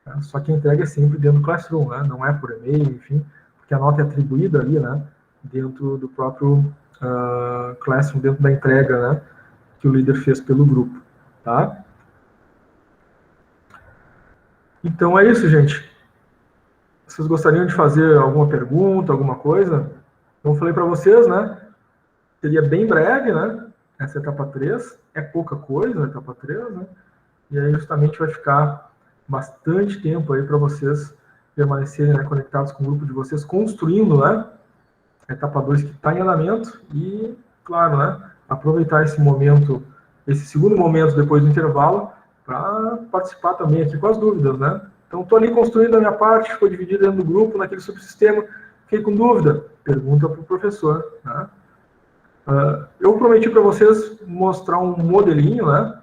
Tá? Só que a entrega é sempre dentro do Classroom, né? Não é por e-mail, enfim, porque a nota é atribuída ali, né? Dentro do próprio Classroom, dentro da entrega, né? Que o líder fez pelo grupo, tá? Então é isso, gente. Vocês gostariam de fazer alguma pergunta, alguma coisa? Como eu falei para vocês, né? Seria bem breve, né? Essa etapa 3. É pouca coisa, a etapa 3, né? E aí justamente vai ficar bastante tempo aí para vocês permanecerem, né, conectados com o grupo de vocês, construindo, né? A etapa 2 que está em andamento e, claro, né? Aproveitar esse momento, esse segundo momento depois do intervalo, para participar também aqui com as dúvidas, né? Então, estou ali construindo a minha parte, ficou dividida dentro do grupo, naquele subsistema, fiquei com dúvida, pergunta para o professor, né? Eu prometi para vocês mostrar um modelinho, né,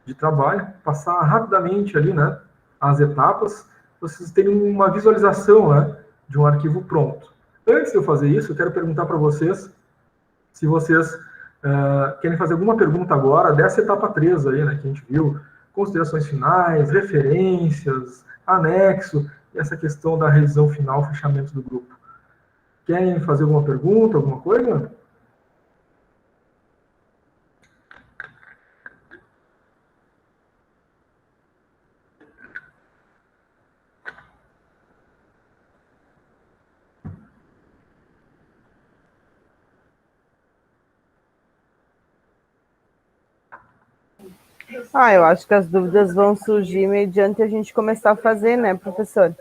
de trabalho, passar rapidamente ali, né, as etapas, vocês terem uma visualização, né, de um arquivo pronto. Antes de eu fazer isso, eu quero perguntar para vocês se vocês querem fazer alguma pergunta agora dessa etapa 3 aí, né, que a gente viu, considerações finais, referências, anexo, e essa questão da revisão final, fechamento do grupo. Querem fazer alguma pergunta, alguma coisa? Eu acho que as dúvidas vão surgir mediante a gente começar a fazer, né, professor?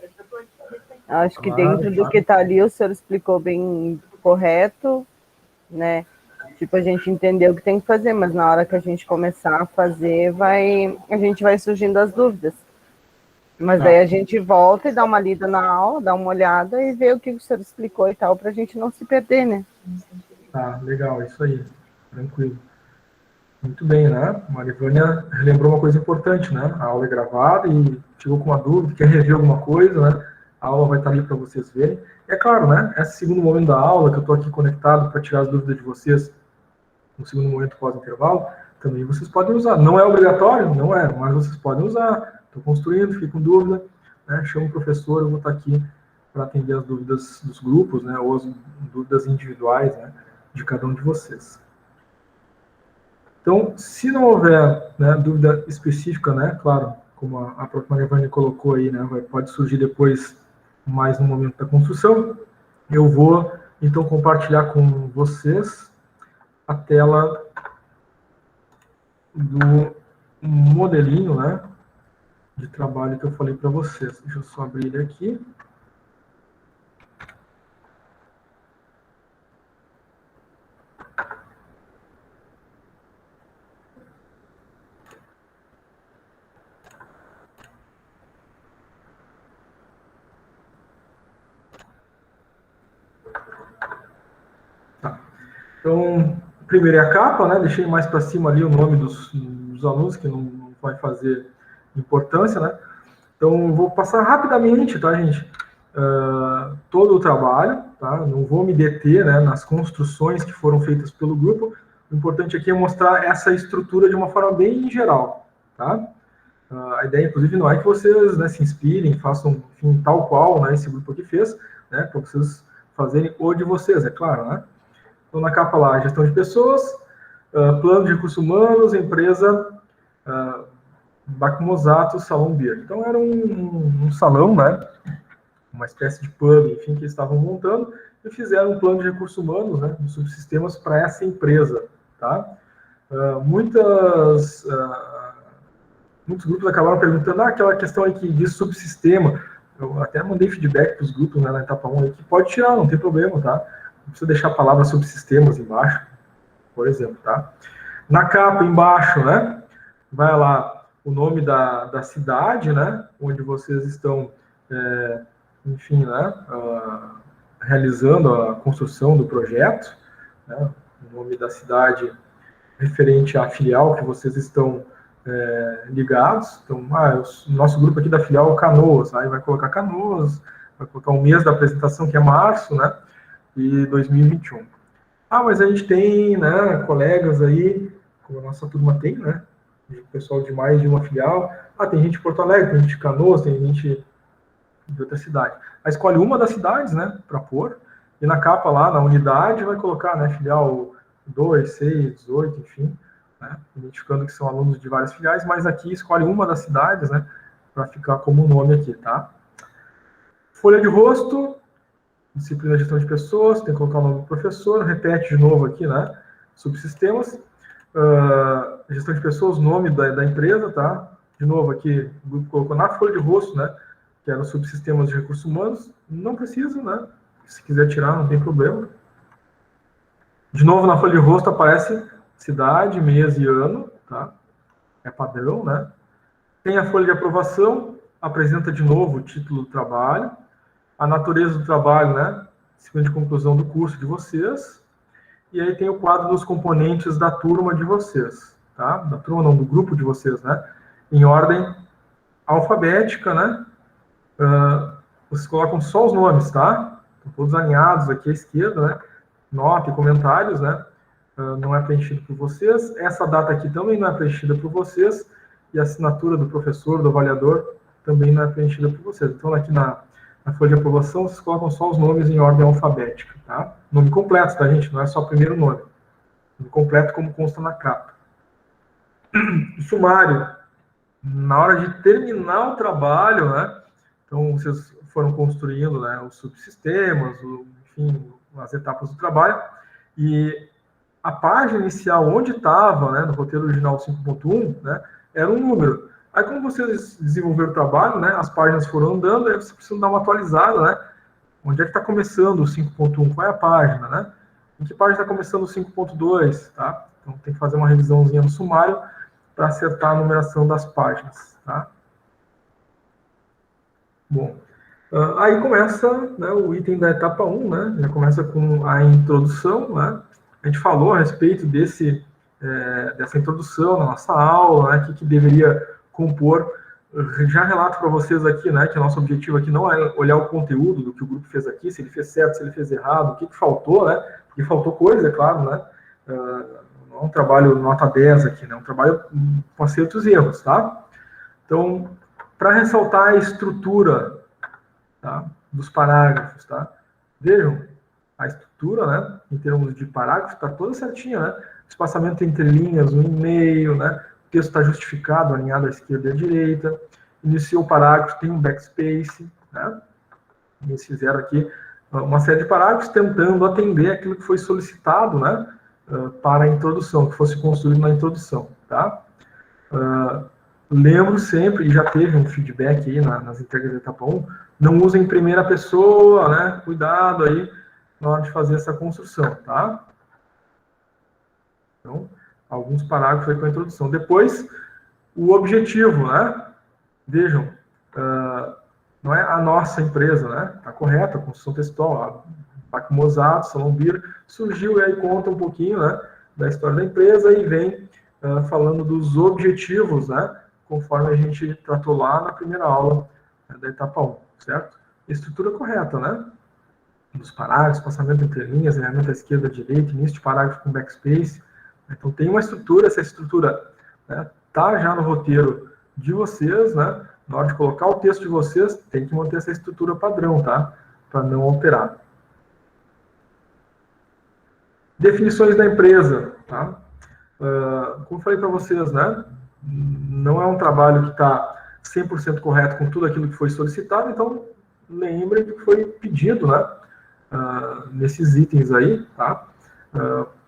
Acho que dentro do que está ali, o senhor explicou bem correto, né? Tipo, a gente entendeu o que tem que fazer, mas na hora que a gente começar a fazer, a gente vai surgindo as dúvidas. Mas daí a gente volta e dá uma lida na aula, dá uma olhada e vê o que o senhor explicou e tal, para a gente não se perder, né? Tá, legal, isso aí, tranquilo. Muito bem, né? Marivânia lembrou uma coisa importante, né? A aula é gravada e chegou com uma dúvida, quer rever alguma coisa, né? A aula vai estar ali para vocês verem. E é claro, né? Esse segundo momento da aula, que eu estou aqui conectado para tirar as dúvidas de vocês, no segundo momento pós-intervalo, também vocês podem usar. Não é obrigatório? Não é, mas vocês podem usar. Estou construindo, fiquei com dúvida, né? Chamo o professor, eu vou estar aqui para atender as dúvidas dos grupos, né? Ou as dúvidas individuais, né? De cada um de vocês. Então, se não houver, né, dúvida específica, né, claro, como a própria Marivânia colocou aí, né, pode surgir depois, mais no momento da construção, eu vou, então, compartilhar com vocês a tela do modelinho, né, de trabalho que eu falei para vocês. Deixa eu só abrir ele aqui. Então, primeiro é a capa, né? Deixei mais para cima ali o nome dos alunos, que não vai fazer importância, né? Então, vou passar rapidamente, tá, gente? Todo o trabalho, tá? Não vou me deter, né, nas construções que foram feitas pelo grupo. O importante aqui é mostrar essa estrutura de uma forma bem geral, tá? A ideia, inclusive, não é que vocês, né, se inspirem, façam, enfim, tal qual, né, esse grupo aqui fez, né, para vocês fazerem o de vocês, é claro, né? Então, na capa lá, gestão de pessoas, plano de recursos humanos, empresa Bakumosato Salão Beer. Então, era um salão, né? Uma espécie de pub, enfim, que eles estavam montando e fizeram um plano de recursos humanos, né? De subsistemas para essa empresa, tá? Muitos grupos acabaram perguntando aquela questão aí que diz subsistema. Eu até mandei feedback para os grupos, né, na etapa 1 aí, que pode tirar, não tem problema, tá? Não precisa deixar a palavra subsistemas embaixo, por exemplo, tá? Na capa, embaixo, né? Vai lá o nome da cidade, né? Onde vocês estão, enfim, né? Realizando a construção do projeto, né? O nome da cidade referente à filial que vocês estão ligados. Então, o nosso grupo aqui da filial Canoas, aí vai colocar Canoas, vai colocar o mês da apresentação, que é março, né, e 2021. Mas a gente tem, né, colegas aí, como a nossa turma tem, né, pessoal de mais de uma filial. Tem gente de Porto Alegre, tem gente de Canoas, tem gente de outra cidade. Aí escolhe uma das cidades, né, para pôr, e na capa lá, na unidade, vai colocar, né, filial 2, 6, 18, enfim, né, identificando que são alunos de várias filiais, mas aqui escolhe uma das cidades, né, para ficar como nome aqui, tá? Folha de rosto, disciplina de gestão de pessoas, tem que colocar o nome do professor, repete de novo aqui, né, subsistemas, gestão de pessoas, nome da empresa, tá? De novo aqui, o grupo colocou na folha de rosto, né, que era subsistemas de recursos humanos, não precisa, né? Se quiser tirar, não tem problema. De novo, na folha de rosto aparece cidade, mês e ano, tá? É padrão, né? Tem a folha de aprovação, apresenta de novo o título do trabalho, a natureza do trabalho, né? Disciplina de conclusão do curso de vocês, e aí tem o quadro dos componentes da turma de vocês, tá? Da turma não, do grupo de vocês, né? Em ordem alfabética, né? Vocês colocam só os nomes, tá? Estão todos alinhados aqui à esquerda, né? Nota e comentários, né? Não é preenchido por vocês. Essa data aqui também não é preenchida por vocês. E a assinatura do professor, do avaliador, também não é preenchida por vocês. Então, aqui na folha de aprovação, vocês colocam só os nomes em ordem alfabética, tá? Nome completo, tá, gente? Não é só o primeiro nome. Nome completo, como consta na capa. O sumário. Na hora de terminar o trabalho, né? Então, vocês foram construindo, né, os subsistemas, enfim, as etapas do trabalho, e a página inicial, onde estava, né, no roteiro original 5.1, né, era um número. Aí, como vocês desenvolveram o trabalho, né, as páginas foram andando, aí vocês precisam dar uma atualizada, né, onde é que está começando o 5.1, qual é a página, né, em que página está começando o 5.2, tá? Então, tem que fazer uma revisãozinha no sumário para acertar a numeração das páginas, tá? Bom, aí começa, né, o item da etapa 1, né, já começa com a introdução, né, a gente falou a respeito dessa introdução na nossa aula, né, que deveria compor, já relato para vocês aqui, né, que o nosso objetivo aqui não é olhar o conteúdo do que o grupo fez aqui, se ele fez certo, se ele fez errado, o que faltou, né, porque faltou coisa, é claro, né, não é um trabalho nota 10 aqui, né, é um trabalho com acertos e erros, tá? Então, para ressaltar a estrutura, tá, dos parágrafos, tá? Vejam, a estrutura, né, em termos de parágrafo, está toda certinha, né? Espaçamento entre linhas, 1,5, né? O texto está justificado, alinhado à esquerda e à direita. Iniciou o parágrafo, tem um backspace, né? Eles fizeram aqui uma série de parágrafos tentando atender aquilo que foi solicitado, né, para a introdução, que fosse construído na introdução, tá? Lembro sempre, e já teve um feedback aí nas entregas da etapa 1, não usem em primeira pessoa, né? Cuidado aí na hora de fazer essa construção, tá? Então, alguns parágrafos aí com a introdução. Depois, o objetivo, né? Vejam, não é a nossa empresa, né? Tá correta a construção textual. A Paco Mozato, Salão Bir, surgiu e aí conta um pouquinho, né, da história da empresa e vem falando dos objetivos, né? Conforme a gente tratou lá na primeira aula, né, da etapa 1, certo? Estrutura correta, né? Dos parágrafos, passamento entre linhas, alinhamento à esquerda, à direita, início de parágrafo com backspace. Então, tem uma estrutura, essa estrutura, né, tá já no roteiro de vocês, né? Na hora de colocar o texto de vocês, tem que manter essa estrutura padrão, tá? Para não alterar. Definições da empresa, tá? Como eu falei para vocês, né? Não é um trabalho que está 100% correto com tudo aquilo que foi solicitado, então lembrem do que foi pedido, né, nesses itens aí, tá,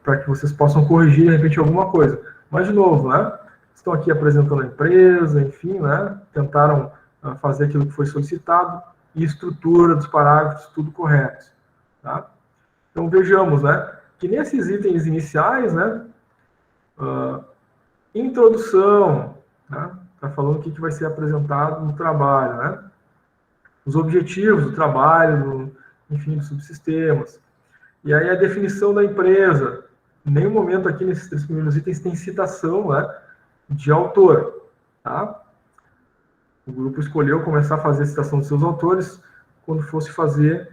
para que vocês possam corrigir, de repente, alguma coisa. Mas, de novo, né, estão aqui apresentando a empresa, enfim, né, tentaram fazer aquilo que foi solicitado, e estrutura dos parágrafos, tudo correto, tá? Então, vejamos, né, que nesses itens iniciais, né, introdução, né? Está falando o que vai ser apresentado no trabalho, né? Os objetivos do trabalho, enfim, dos subsistemas. E aí a definição da empresa. Em nenhum momento aqui nesses 3 primeiros itens tem citação, né, de autor, tá? O grupo escolheu começar a fazer a citação dos seus autores quando fosse fazer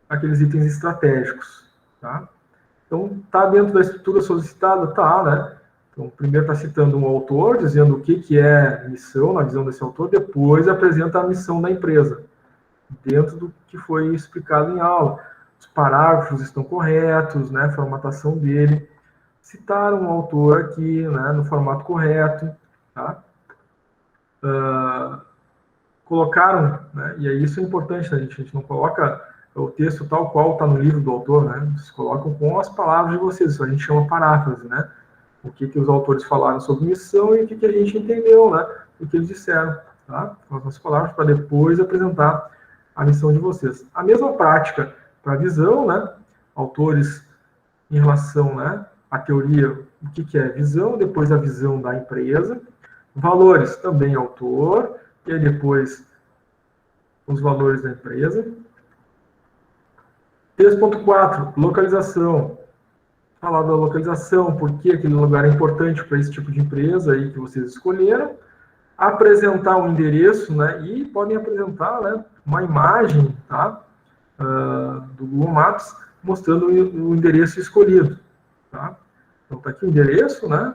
aqueles itens estratégicos, tá? Então, tá dentro da estrutura solicitada? Tá, né? Então, primeiro está citando um autor, dizendo o que é missão na visão desse autor, depois apresenta a missão da empresa, dentro do que foi explicado em aula. Os parágrafos estão corretos, né? A formatação dele. Citaram o autor aqui, né? No formato correto, tá? Colocaram, né? E aí isso é importante, né? A gente não coloca o texto tal qual está no livro do autor, né? Vocês colocam com as palavras de vocês, isso a gente chama paráfrase, né? O que os autores falaram sobre missão e o que a gente entendeu, né? O que eles disseram, tá? Com as nossas palavras, para depois apresentar a missão de vocês. A mesma prática para a visão, né? Autores em relação, né, à teoria, o que é visão, depois a visão da empresa. Valores, também autor, e aí depois os valores da empresa. 3.4, localização. Falar da localização, por que aquele lugar é importante para esse tipo de empresa aí que vocês escolheram. Apresentar um endereço, né, e podem apresentar, né, uma imagem, tá, do Google Maps, mostrando o endereço escolhido, tá? Então, está aqui o endereço, né,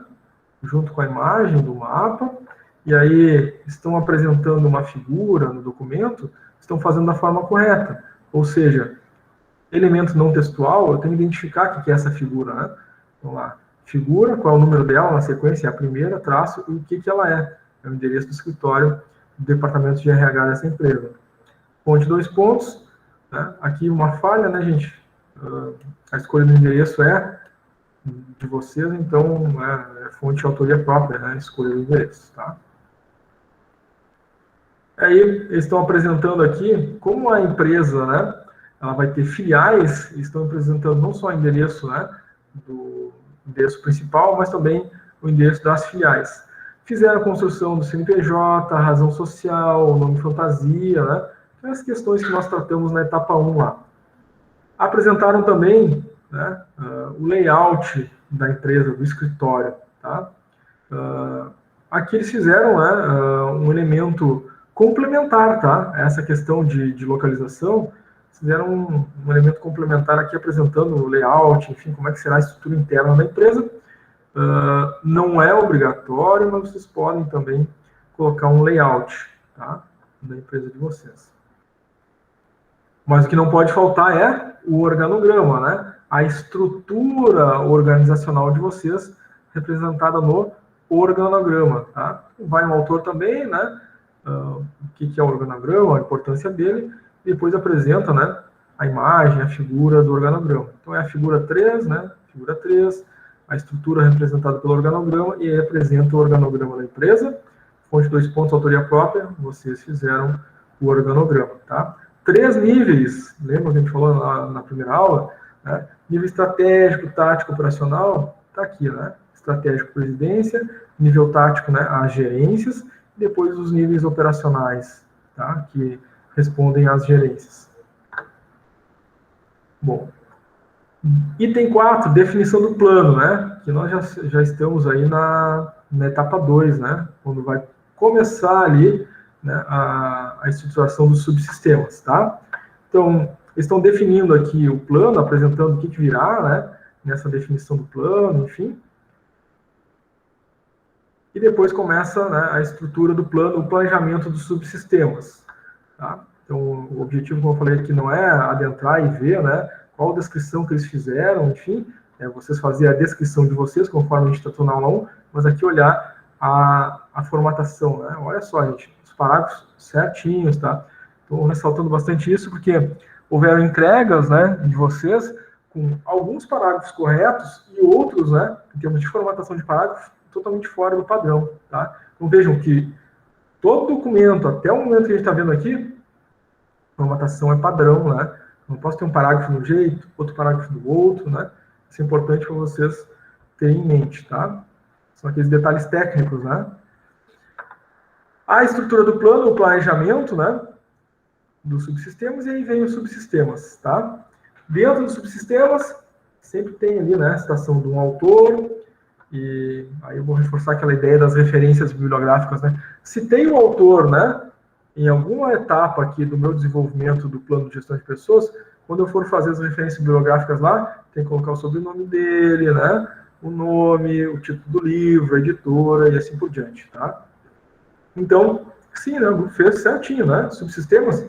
junto com a imagem do mapa, e aí estão apresentando uma figura no documento, estão fazendo da forma correta, ou seja, elemento não textual, eu tenho que identificar o que é essa figura, né? Vamos lá, figura, qual é o número dela na sequência, é a primeira, traço, e o que ela é. É o endereço do escritório do departamento de RH dessa empresa. Fonte 2 pontos, né? Aqui uma falha, né, gente? A escolha do endereço é de vocês, então é fonte de autoria própria, né? A escolha do endereço, tá? Aí eles estão apresentando aqui como a empresa, né? Ela vai ter filiais, estão apresentando não só o endereço, né, do endereço principal, mas também o endereço das filiais. Fizeram a construção do CNPJ, a razão social, o nome fantasia, né, as questões que nós tratamos na etapa 1 lá. Apresentaram também, né, o layout da empresa, do escritório, tá? Aqui eles fizeram, né, um elemento complementar, tá? Essa questão de localização, fizeram um elemento complementar aqui apresentando o layout, enfim, como é que será a estrutura interna da empresa. Não é obrigatório, mas vocês podem também colocar um layout, tá, da empresa de vocês. Mas o que não pode faltar é o organograma, né? A estrutura organizacional de vocês representada no organograma, tá? Vai um autor também, né? O que é o organograma, a importância dele, e depois apresenta, né, a imagem, a figura do organograma. Então é a figura 3, né, figura 3, a estrutura representada pelo organograma, e aí apresenta o organograma da empresa. Fonte 2 pontos, autoria própria, vocês fizeram o organograma, tá? 3 níveis, lembra que a gente falou na primeira aula, né? Nível estratégico, tático, operacional, tá aqui, né? Estratégico, presidência, nível tático, né, as gerências, e depois os níveis operacionais, tá? Que respondem às gerências. Bom, item 4, definição do plano, né? Que nós já estamos aí na etapa 2, né? Quando vai começar ali, né, a estruturação dos subsistemas, tá? Então, eles estão definindo aqui o plano, apresentando o que virá, né? Nessa definição do plano, enfim. E depois começa, né, a estrutura do plano, o planejamento dos subsistemas. Tá? Então, o objetivo, como eu falei aqui, não é adentrar e ver, né, qual a descrição que eles fizeram, enfim, vocês fazerem a descrição de vocês, conforme a gente tratou na aula 1, mas aqui olhar a formatação, né? Olha só, gente, os parágrafos certinhos, tá? Estou ressaltando bastante isso, porque houveram entregas, né, de vocês, com alguns parágrafos corretos e outros, né, em termos de formatação de parágrafos, totalmente fora do padrão, tá? Então, vejam que todo documento, até o momento que a gente está vendo aqui, a formatação é padrão, né? Não posso ter um parágrafo de um jeito, outro parágrafo do outro, né? Isso é importante para vocês terem em mente, tá? São aqueles detalhes técnicos, né? A estrutura do plano, o planejamento, né? Dos subsistemas, e aí vem os subsistemas, tá? Dentro dos subsistemas, sempre tem ali, né? A citação de um autor, E aí eu vou reforçar aquela ideia das referências bibliográficas, né? Citei o autor, né? Em alguma etapa aqui do meu desenvolvimento do plano de gestão de pessoas, quando eu for fazer as referências bibliográficas lá, tem que colocar o sobrenome dele, né? O nome, o título do livro, a editora e assim por diante, tá? Então, sim, né? O grupo fez certinho, né? Subsistemas,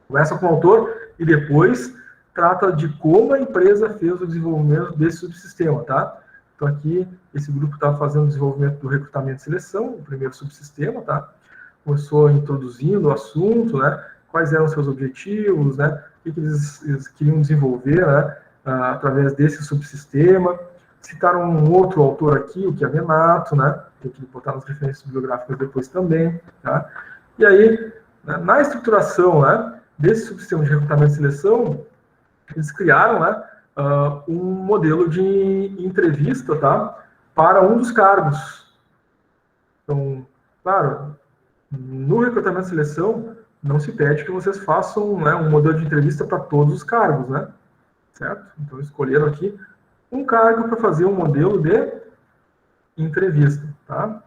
começa com o autor e depois trata de como a empresa fez o desenvolvimento desse subsistema, tá? Então aqui, esse grupo está fazendo o desenvolvimento do recrutamento e seleção, o primeiro subsistema, tá? Começou introduzindo o assunto, né? Quais eram seus objetivos, né? O que eles queriam desenvolver, né? Através desse subsistema. Citaram um outro autor aqui, o Chiavenato, né? Tem que botar nas referências bibliográficas depois também, tá? E aí, né, na estruturação, né, desse subsistema de recrutamento e seleção, eles criaram, né, um modelo de entrevista, tá, para um dos cargos. Então, claro, no recrutamento e seleção, não se pede que vocês façam, né, um modelo de entrevista para todos os cargos, né, certo? Então, escolheram aqui um cargo para fazer um modelo de entrevista, tá?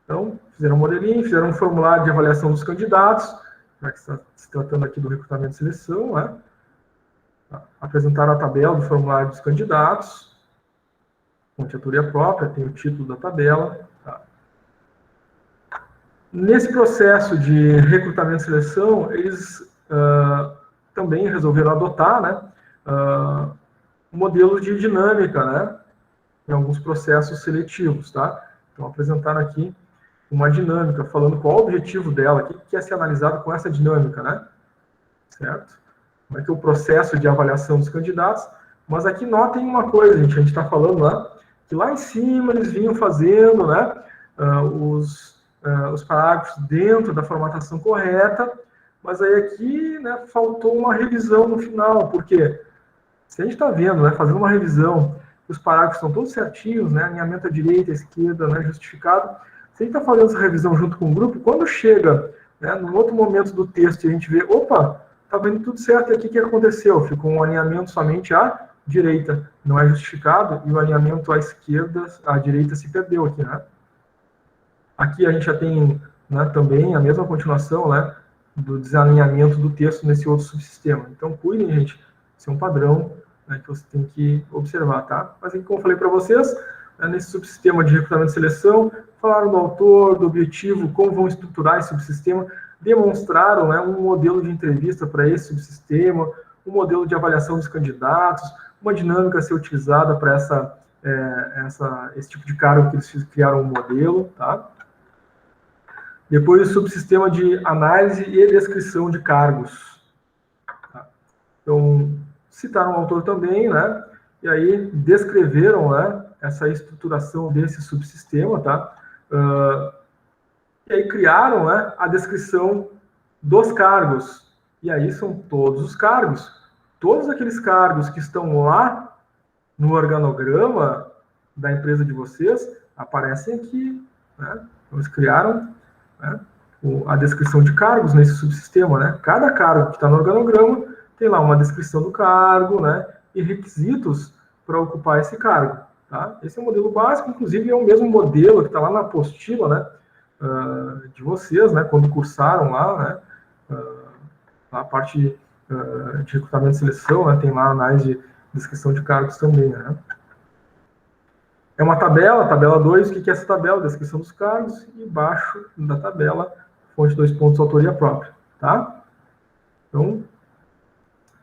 Então, fizeram um modelinho, fizeram um formulário de avaliação dos candidatos, já que está se tratando aqui do recrutamento e seleção, né? Apresentaram a tabela do formulário dos candidatos, fonte autoria própria, tem o título da tabela. Tá? Nesse processo de recrutamento e seleção, eles também resolveram adotar, né, um modelo de dinâmica, né, em alguns processos seletivos. Tá? Então, apresentaram aqui uma dinâmica, falando qual o objetivo dela, o que quer ser analisado com essa dinâmica, né? Certo? Como é que é o processo de avaliação dos candidatos. Mas aqui notem uma coisa, gente, a gente está falando lá, que lá em cima eles vinham fazendo, né, os parágrafos dentro da formatação correta, mas aí aqui, né, faltou uma revisão no final, porque se a gente está vendo, né, fazendo uma revisão, os parágrafos estão todos certinhos, né, alinhamento à direita, à esquerda, né, justificado. Se a gente está fazendo essa revisão junto com o grupo, quando chega, né, num outro momento do texto e a gente vê, opa, está vendo tudo certo aqui, o que aconteceu? Ficou um alinhamento somente à direita, não é justificado, e o alinhamento à esquerda, à direita se perdeu aqui, né? Aqui a gente já tem, né, também a mesma continuação, né, do desalinhamento do texto nesse outro subsistema. Então, cuidem, gente, isso é um padrão, né, que você tem que observar, tá? Mas, como eu falei para vocês, nesse subsistema de recrutamento e seleção, falaram do autor, do objetivo, como vão estruturar esse subsistema, demonstraram, né, um modelo de entrevista para esse subsistema, um modelo de avaliação dos candidatos, uma dinâmica a ser utilizada para esse tipo de cargo que eles criaram um modelo, tá? Depois o subsistema de análise e descrição de cargos. Tá? Então, citaram o autor também, né? E aí descreveram, né, essa estruturação desse subsistema, tá? E aí criaram, né, a descrição dos cargos. E aí são todos os cargos. Todos aqueles cargos que estão lá no organograma da empresa de vocês aparecem aqui, né? Então, eles criaram, né, a descrição de cargos nesse subsistema, né? Cada cargo que está no organograma tem lá uma descrição do cargo, né, e requisitos para ocupar esse cargo. Tá? Esse é o modelo básico, inclusive é o mesmo modelo que está lá na apostila, né, de vocês, né, quando cursaram lá, né, a parte de recrutamento e seleção, né, tem lá a análise de descrição de cargos também. Né. É uma tabela 2, o que é essa tabela? Descrição dos cargos, e embaixo da tabela, fonte 2 pontos, autoria própria. Tá? Então,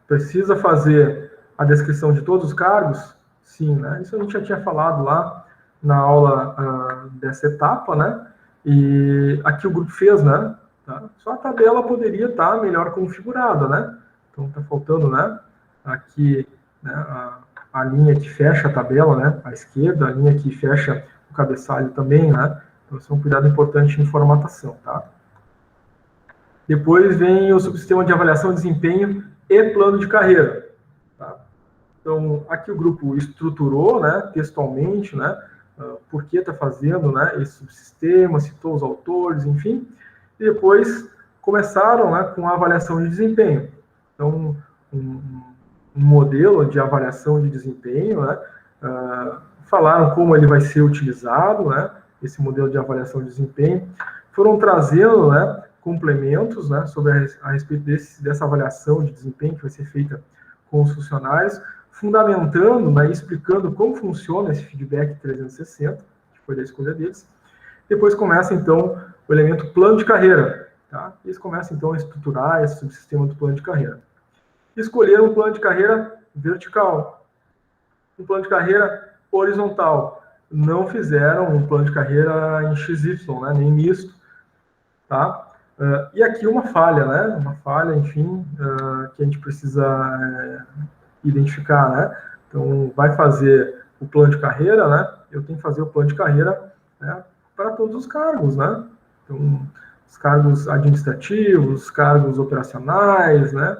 precisa fazer a descrição de todos os cargos? Sim, né? Isso a gente já tinha falado lá na aula dessa etapa, né? E aqui o grupo fez, né? Tá? Só a tabela poderia estar melhor configurada, né? Então está faltando, né? Aqui, né, a linha que fecha a tabela, né? À esquerda, a linha que fecha o cabeçalho também, né? Então isso é um cuidado importante em formatação, tá? Depois vem o subsistema de avaliação de desempenho e plano de carreira. Tá? Então, aqui o grupo estruturou, né, textualmente, né, por que está fazendo, né, esse subsistema, citou os autores, enfim, e depois começaram, né, com a avaliação de desempenho. Então, um modelo de avaliação de desempenho, né, falaram como ele vai ser utilizado, né, esse modelo de avaliação de desempenho, foram trazendo, né, complementos, né, sobre a respeito dessa avaliação de desempenho que vai ser feita com os funcionários, fundamentando, né, explicando como funciona esse feedback 360, que foi da escolha deles. Depois começa, então, o elemento plano de carreira. Tá? Eles começam, então, a estruturar esse subsistema do plano de carreira. Escolheram um plano de carreira vertical, um plano de carreira horizontal. Não fizeram um plano de carreira em XY, né, nem misto. Tá? E aqui uma falha, né? Uma falha, enfim, que a gente precisa identificar, né? Então, vai fazer o plano de carreira, né? Eu tenho que fazer o plano de carreira, né, para todos os cargos, né? Então, os cargos administrativos, os cargos operacionais, né?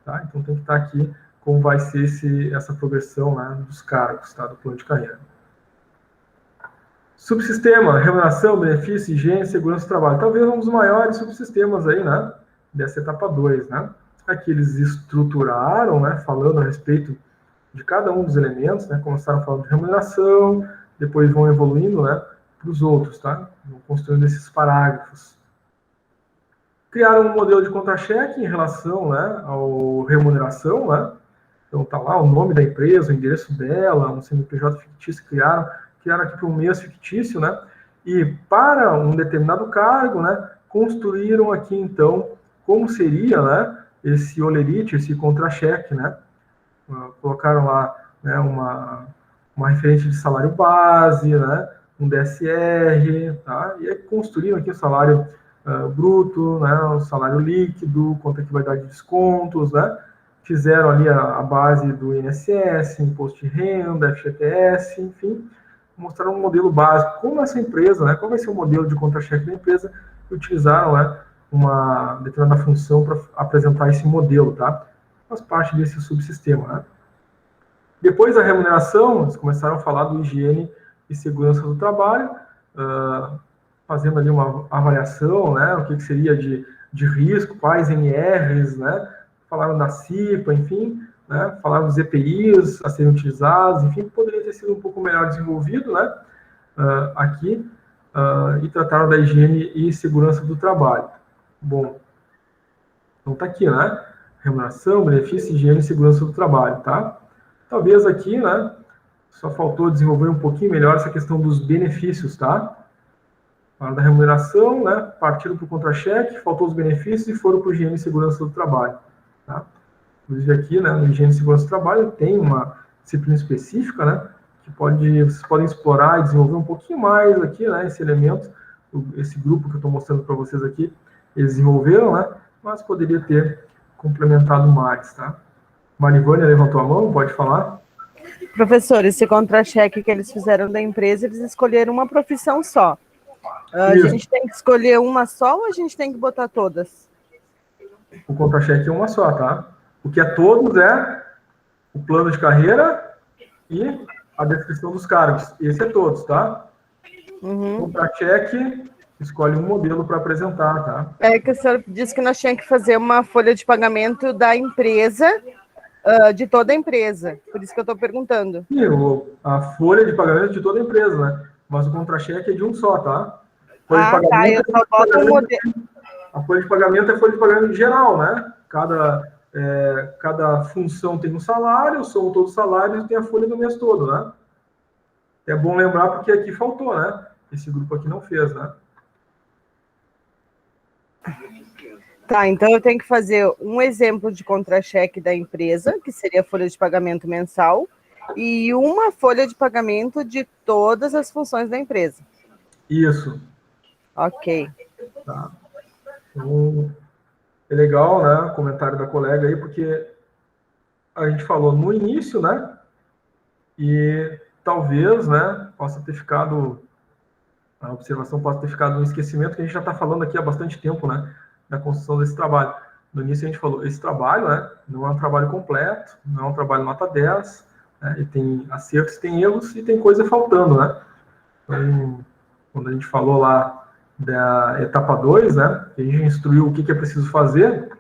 Tá? Então, tem que estar aqui como vai ser essa progressão, né, dos cargos, tá? Do plano de carreira. Subsistema, remuneração, benefício, higiene, segurança do trabalho. Talvez um dos maiores subsistemas aí, né, dessa etapa 2, né? Aqui eles estruturaram, né, falando a respeito de cada um dos elementos, né? Começaram falando de remuneração, depois vão evoluindo, né, para os outros, tá? Vão construindo esses parágrafos. Criaram um modelo de contra-cheque em relação, né, ao remuneração, né? Então tá lá o nome da empresa, o endereço dela, um CNPJ fictício criaram aqui para um mês fictício, né? E para um determinado cargo, né, construíram aqui então como seria, né, esse olerite, esse contra-cheque, né? Colocaram lá, né, uma referência de salário base, né, um DSR, tá? E aí construíram aqui o salário bruto, né, o salário líquido, quanto é que vai dar de descontos, né? Fizeram ali a base do INSS, imposto de renda, FGTS, enfim, mostraram um modelo básico, como essa empresa, né, qual vai ser o modelo de contra-cheque da empresa, e utilizaram, né, uma determinada função para apresentar esse modelo, tá? Faz parte desse subsistema, né? Depois da remuneração, eles começaram a falar do higiene e segurança do trabalho, fazendo ali uma avaliação, né, o que seria de risco, quais NRs, né, falaram da CIPA, enfim, né, falaram dos EPIs a serem utilizados, enfim, poderia ter sido um pouco melhor desenvolvido, né, aqui, e trataram da higiene e segurança do trabalho. Bom, então tá aqui, né, remuneração, benefício, higiene e segurança do trabalho, tá? Talvez aqui, né, só faltou desenvolver um pouquinho melhor essa questão dos benefícios, tá? Falaram da remuneração, né, partiram para o contra-cheque, faltou os benefícios e foram para o higiene e segurança do trabalho, tá? Inclusive aqui, né, no higiene e segurança do trabalho tem uma disciplina específica, né, que vocês podem explorar e desenvolver um pouquinho mais aqui, né, esse elemento, esse grupo que eu estou mostrando para vocês aqui, eles desenvolveram, né, mas poderia ter complementado mais, tá? Marivânia levantou a mão, pode falar? Professor, esse contra-cheque que eles fizeram da empresa, eles escolheram uma profissão só. A Isso. gente tem que escolher uma só ou a gente tem que botar todas? O contra-cheque é uma só, tá? O que é todos é o plano de carreira e a descrição dos cargos. Esse é todos, tá? Uhum. Contra-cheque, escolhe um modelo para apresentar, tá? É que o senhor disse que nós tínhamos que fazer uma folha de pagamento da empresa, de toda a empresa. Por isso que eu estou perguntando. E a folha de pagamento de toda a empresa, né? Mas o contra-cheque é de um só, tá? Folha de pagamento tá, eu só boto um modelo. A folha de pagamento é folha de pagamento geral, né? Cada função tem um salário, somam todos os salários e tem a folha do mês todo, né? É bom lembrar porque aqui faltou, né? Esse grupo aqui não fez, né? Tá, então eu tenho que fazer um exemplo de contra-cheque da empresa, que seria a folha de pagamento mensal, e uma folha de pagamento de todas as funções da empresa. Isso. Ok. Tá. Então, é legal, né, o comentário da colega aí, porque a gente falou no início, né, e talvez, né, possa ter ficado, a observação possa ter ficado no esquecimento, que a gente já está falando aqui há bastante tempo, né, da construção desse trabalho. No início a gente falou, esse trabalho, né, não é um trabalho completo, não é um trabalho nota 10, né, e tem acertos, tem erros e tem coisa faltando, né. Então, quando a gente falou lá da etapa 2, né, que a gente instruiu o que é preciso fazer,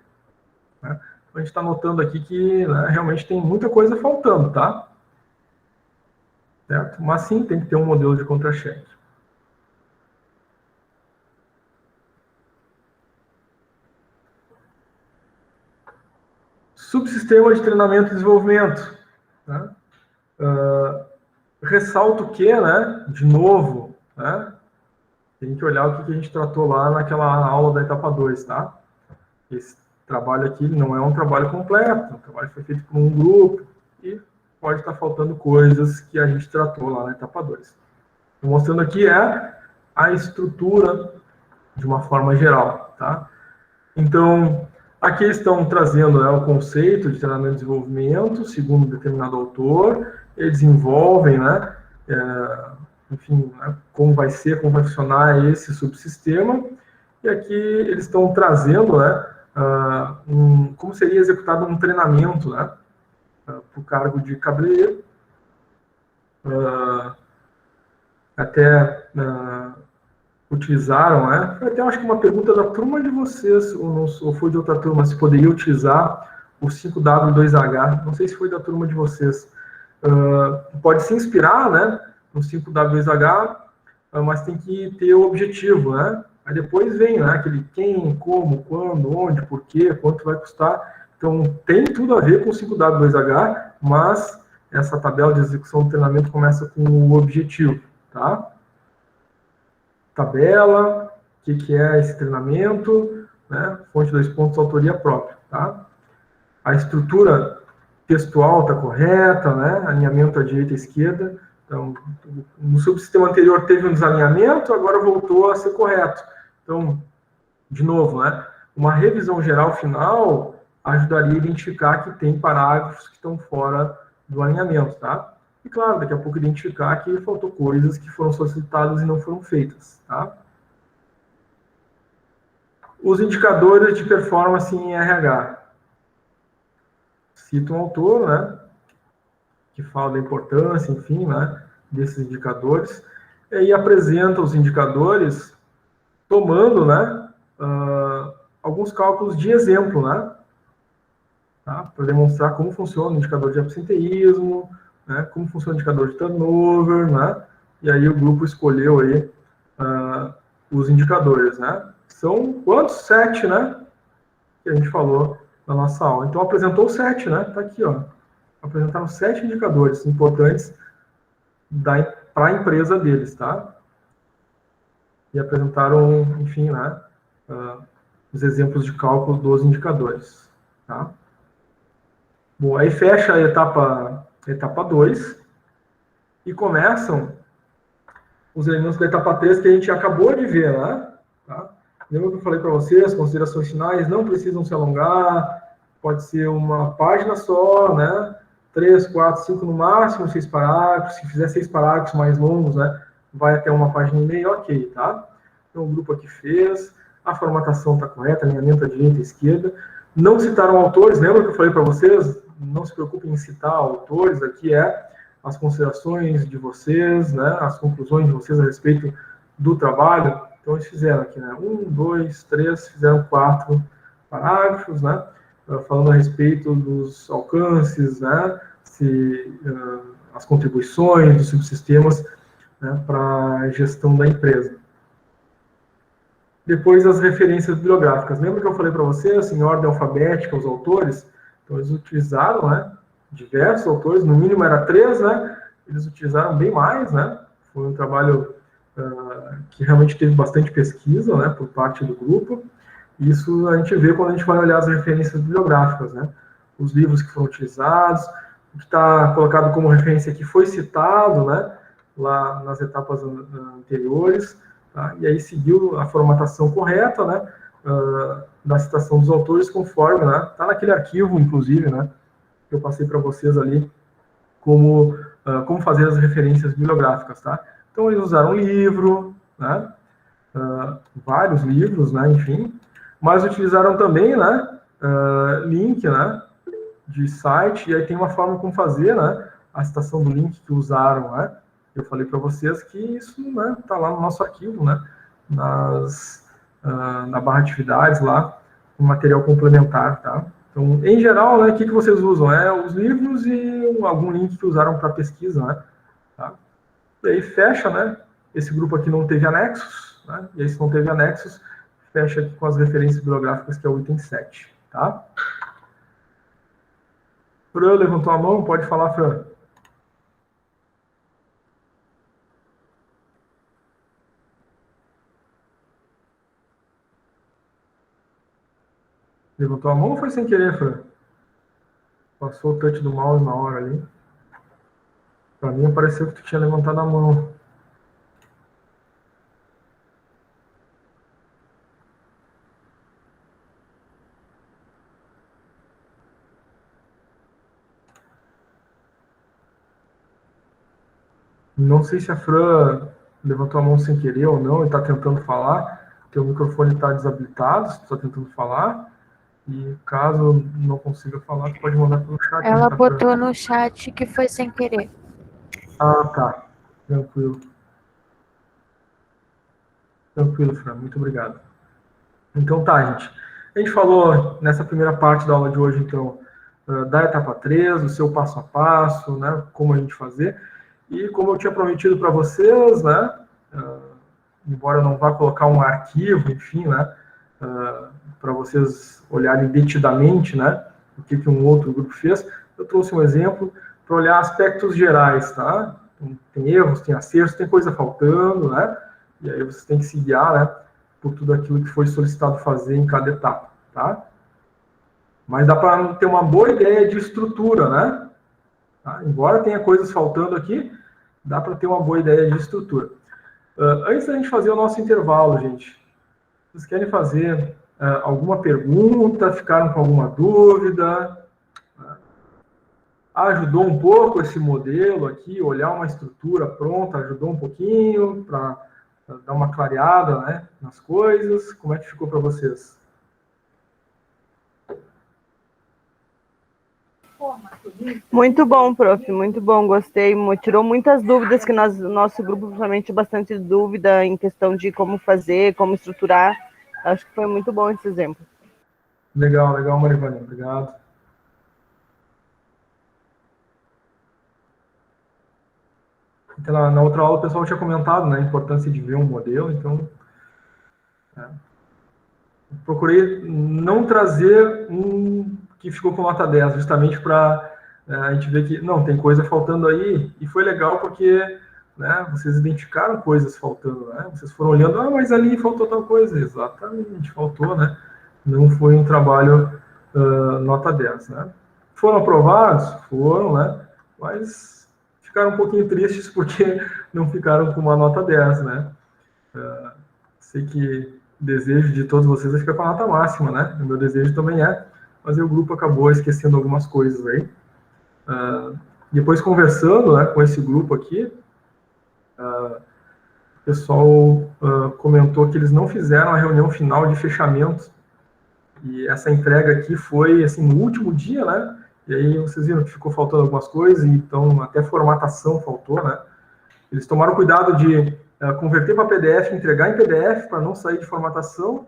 né, a gente está notando aqui que, né, realmente tem muita coisa faltando, tá? certo? Mas sim, tem que ter um modelo de contra-cheque. Subsistema de treinamento e desenvolvimento. Né? Ressalto que, né, de novo, né, tem que olhar o que a gente tratou lá naquela aula da etapa 2, tá? Esse trabalho aqui não é um trabalho completo, o trabalho foi feito por um grupo e pode estar faltando coisas que a gente tratou lá na etapa 2. Estou mostrando aqui a estrutura de uma forma geral, tá? Então, aqui estão trazendo, né, o conceito de treinamento e desenvolvimento, segundo um determinado autor, eles desenvolvem, né, enfim, né, como vai ser, como vai funcionar esse subsistema, e aqui eles estão trazendo, né, como seria executado um treinamento, né, para o cargo de cabeleireiro, até utilizaram, né? Até acho que uma pergunta da turma de vocês, ou foi de outra turma, se poderia utilizar o 5W2H, não sei se foi da turma de vocês. Pode se inspirar, né, no 5W2H, mas tem que ter o objetivo, né? Aí depois vem, né, aquele quem, como, quando, onde, por quê, quanto vai custar. Então, tem tudo a ver com o 5W2H, mas essa tabela de execução do treinamento começa com o objetivo, tá? Tabela, o que é esse treinamento, né? Fonte 2 pontos, autoria própria, tá? A estrutura textual está correta, né? Alinhamento à direita e à esquerda. Então, no subsistema anterior teve um desalinhamento, agora voltou a ser correto. Então, de novo, né? Uma revisão geral final ajudaria a identificar que tem parágrafos que estão fora do alinhamento, tá? E, claro, daqui a pouco identificar que faltou coisas que foram solicitadas e não foram feitas, tá? Os indicadores de performance em RH. Cita um autor, né, que fala da importância, enfim, né, desses indicadores, e apresenta os indicadores tomando, né, alguns cálculos de exemplo, né, tá, para demonstrar como funciona o indicador de absenteísmo, né, como funciona o indicador de turnover, né, e aí o grupo escolheu aí os indicadores, né. São quantos? 7, né, que a gente falou na nossa aula. Então, apresentou 7, né, tá aqui, ó. Apresentaram 7 indicadores importantes para a empresa deles, tá? E apresentaram, enfim, né, os exemplos de cálculo dos indicadores, tá? Bom, aí fecha a etapa 2 e começam os elementos da etapa 3 que a gente acabou de ver, né? Tá? Lembra que eu falei para vocês, considerações finais não precisam se alongar, pode ser uma página só, né? 3, 4, 5 no máximo, 6 parágrafos. Se fizer 6 parágrafos mais longos, né, vai até uma página e meia, ok, tá? Então o grupo aqui fez, a formatação está correta, alinhamento à direita e à esquerda. Não citaram autores, lembra que eu falei para vocês? Não se preocupem em citar autores, aqui as considerações de vocês, né, as conclusões de vocês a respeito do trabalho. Então eles fizeram aqui, né, 1, 2, 3, fizeram 4 parágrafos, né, falando a respeito dos alcances, né, as contribuições dos subsistemas, né, para a gestão da empresa. Depois, as referências bibliográficas. Lembra que eu falei para vocês, em ordem alfabética, os autores? Então, eles utilizaram, né, diversos autores, no mínimo era 3, né, eles utilizaram bem mais, né, foi um trabalho que realmente teve bastante pesquisa, né, por parte do grupo. Isso a gente vê quando a gente vai olhar as referências bibliográficas, né? Os livros que foram utilizados, o que está colocado como referência aqui foi citado, né? Lá nas etapas anteriores, tá? E aí seguiu a formatação correta, né? Da citação dos autores conforme, né? Está naquele arquivo, inclusive, né? Que eu passei para vocês ali, como fazer as referências bibliográficas, tá? Então, eles usaram livro, né? Vários livros, né? Enfim, mas utilizaram também, né, link, né, de site, e aí tem uma forma como fazer, né, a citação do link que usaram, né, eu falei para vocês que isso, né, tá lá no nosso arquivo, né, na barra atividades lá, um material complementar, tá? Então, em geral, né, o que vocês usam? Os livros e algum link que usaram para pesquisa, né, tá? E aí fecha, né? Esse grupo aqui não teve anexos, né? E aí se não teve anexos, fecha aqui com as referências bibliográficas, que é o item 7, tá? Fran levantou a mão, pode falar, Fran. Levantou a mão ou foi sem querer, Fran? Passou o touch do mouse na hora ali. Pra mim apareceu que tu tinha levantado a mão. Não sei se a Fran levantou a mão sem querer ou não e está tentando falar. Teu microfone está desabilitado, se tu está tentando falar. E caso não consiga falar, tu pode mandar pelo chat. Ela né, botou no chat que foi sem querer. Ah, tá. Tranquilo. Tranquilo, Fran. Muito obrigado. Então tá, gente. A gente falou nessa primeira parte da aula de hoje, então, da etapa 3, o seu passo a passo, né, como a gente fazer. E como eu tinha prometido para vocês, né, embora eu não vá colocar um arquivo, enfim, né, para vocês olharem detidamente, né, o que um outro grupo fez, eu trouxe um exemplo para olhar aspectos gerais, tá? Tem erros, tem acertos, tem coisa faltando, né, e aí vocês têm que se guiar, né, por tudo aquilo que foi solicitado fazer em cada etapa, tá? Mas dá para ter uma boa ideia de estrutura, né? Tá? Embora tenha coisas faltando aqui, dá para ter uma boa ideia de estrutura. Antes da gente fazer o nosso intervalo, gente, vocês querem fazer alguma pergunta? Ficaram com alguma dúvida? Ajudou um pouco esse modelo aqui, olhar uma estrutura pronta, ajudou um pouquinho para dar uma clareada, né, nas coisas? Como é que ficou para vocês? Muito bom, prof, muito bom, gostei, tirou muitas dúvidas, que nosso grupo principalmente bastante dúvida em questão de como fazer, como estruturar. Acho que foi muito bom esse exemplo. Legal, legal, Marivane, obrigado. Então, na outra aula o pessoal tinha comentado, né, a importância de ver um modelo, então procurei não trazer um que ficou com nota 10, justamente para a gente ver que, não, tem coisa faltando aí, e foi legal porque, né, vocês identificaram coisas faltando, né, vocês foram olhando, mas ali faltou tal coisa, exatamente, faltou, né, não foi um trabalho nota 10, né. Foram aprovados? Foram, né, mas ficaram um pouquinho tristes porque não ficaram com uma nota 10, né. Sei que o desejo de todos vocês é ficar com a nota máxima, né? O meu desejo também é, mas o grupo acabou esquecendo algumas coisas aí. Depois, conversando, né, com esse grupo aqui, o pessoal comentou que eles não fizeram a reunião final de fechamento, e essa entrega aqui foi, assim, no último dia, né? E aí vocês viram que ficou faltando algumas coisas, então até formatação faltou, né? Eles tomaram cuidado de converter para PDF, entregar em PDF para não sair de formatação,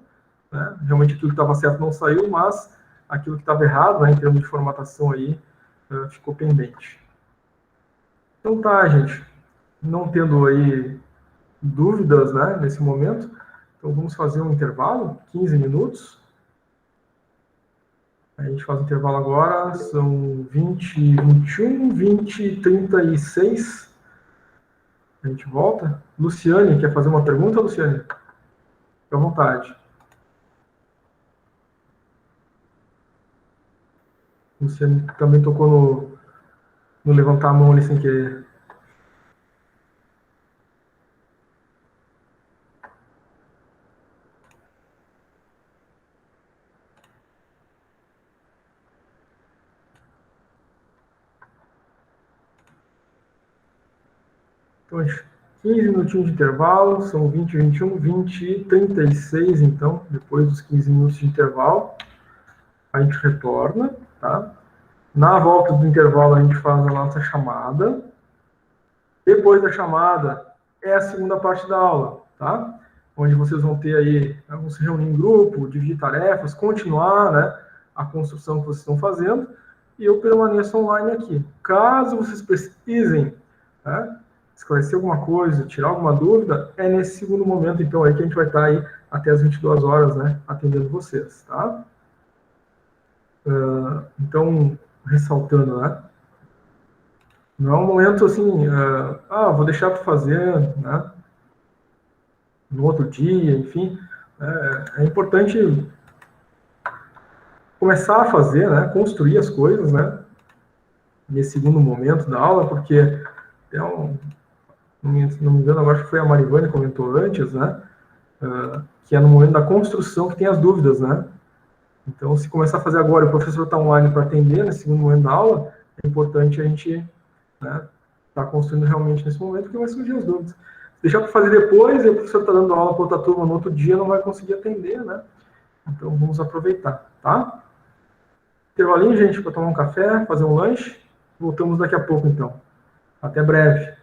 né? Realmente aquilo que estava certo não saiu, mas aquilo que estava errado, né, em termos de formatação aí, ficou pendente. Então tá, gente, não tendo aí dúvidas, né, nesse momento, então vamos fazer um intervalo, 15 minutos. A gente faz o intervalo agora, são 20, 21, 20, 36. A gente volta. Luciane, quer fazer uma pergunta, Luciane? Fique à vontade. Luciane também tocou no levantar a mão ali sem querer. Então, 15 minutinhos de intervalo, são 20, 21, 20, 36, então, depois dos 15 minutos de intervalo, a gente retorna, tá? Na volta do intervalo, a gente faz a nossa chamada. Depois da chamada, é a segunda parte da aula, tá? Onde vocês vão ter aí, vão se reunir em grupo, dividir tarefas, continuar, né, a construção que vocês estão fazendo, e eu permaneço online aqui. Caso vocês precisem, né, esclarecer alguma coisa, tirar alguma dúvida, é nesse segundo momento, então, aí que a gente vai estar aí até as 22 horas, né, atendendo vocês, tá? Então, ressaltando, né? Não é um momento assim, vou deixar para fazer, né? No outro dia, enfim. É importante começar a fazer, né? Construir as coisas, né? Nesse segundo momento da aula, porque não me engano, eu acho que foi a Marivane que comentou antes, né? Que é no momento da construção que tem as dúvidas, né? Então, se começar a fazer agora, o professor está online para atender nesse segundo momento da aula, é importante a gente, né, tá construindo realmente nesse momento, porque vai surgir as dúvidas. Se deixar para fazer depois, e o professor está dando aula para outra turma no outro dia, não vai conseguir atender, né? Então, vamos aproveitar, tá? Intervalinho, gente, para tomar um café, fazer um lanche. Voltamos daqui a pouco, então. Até breve.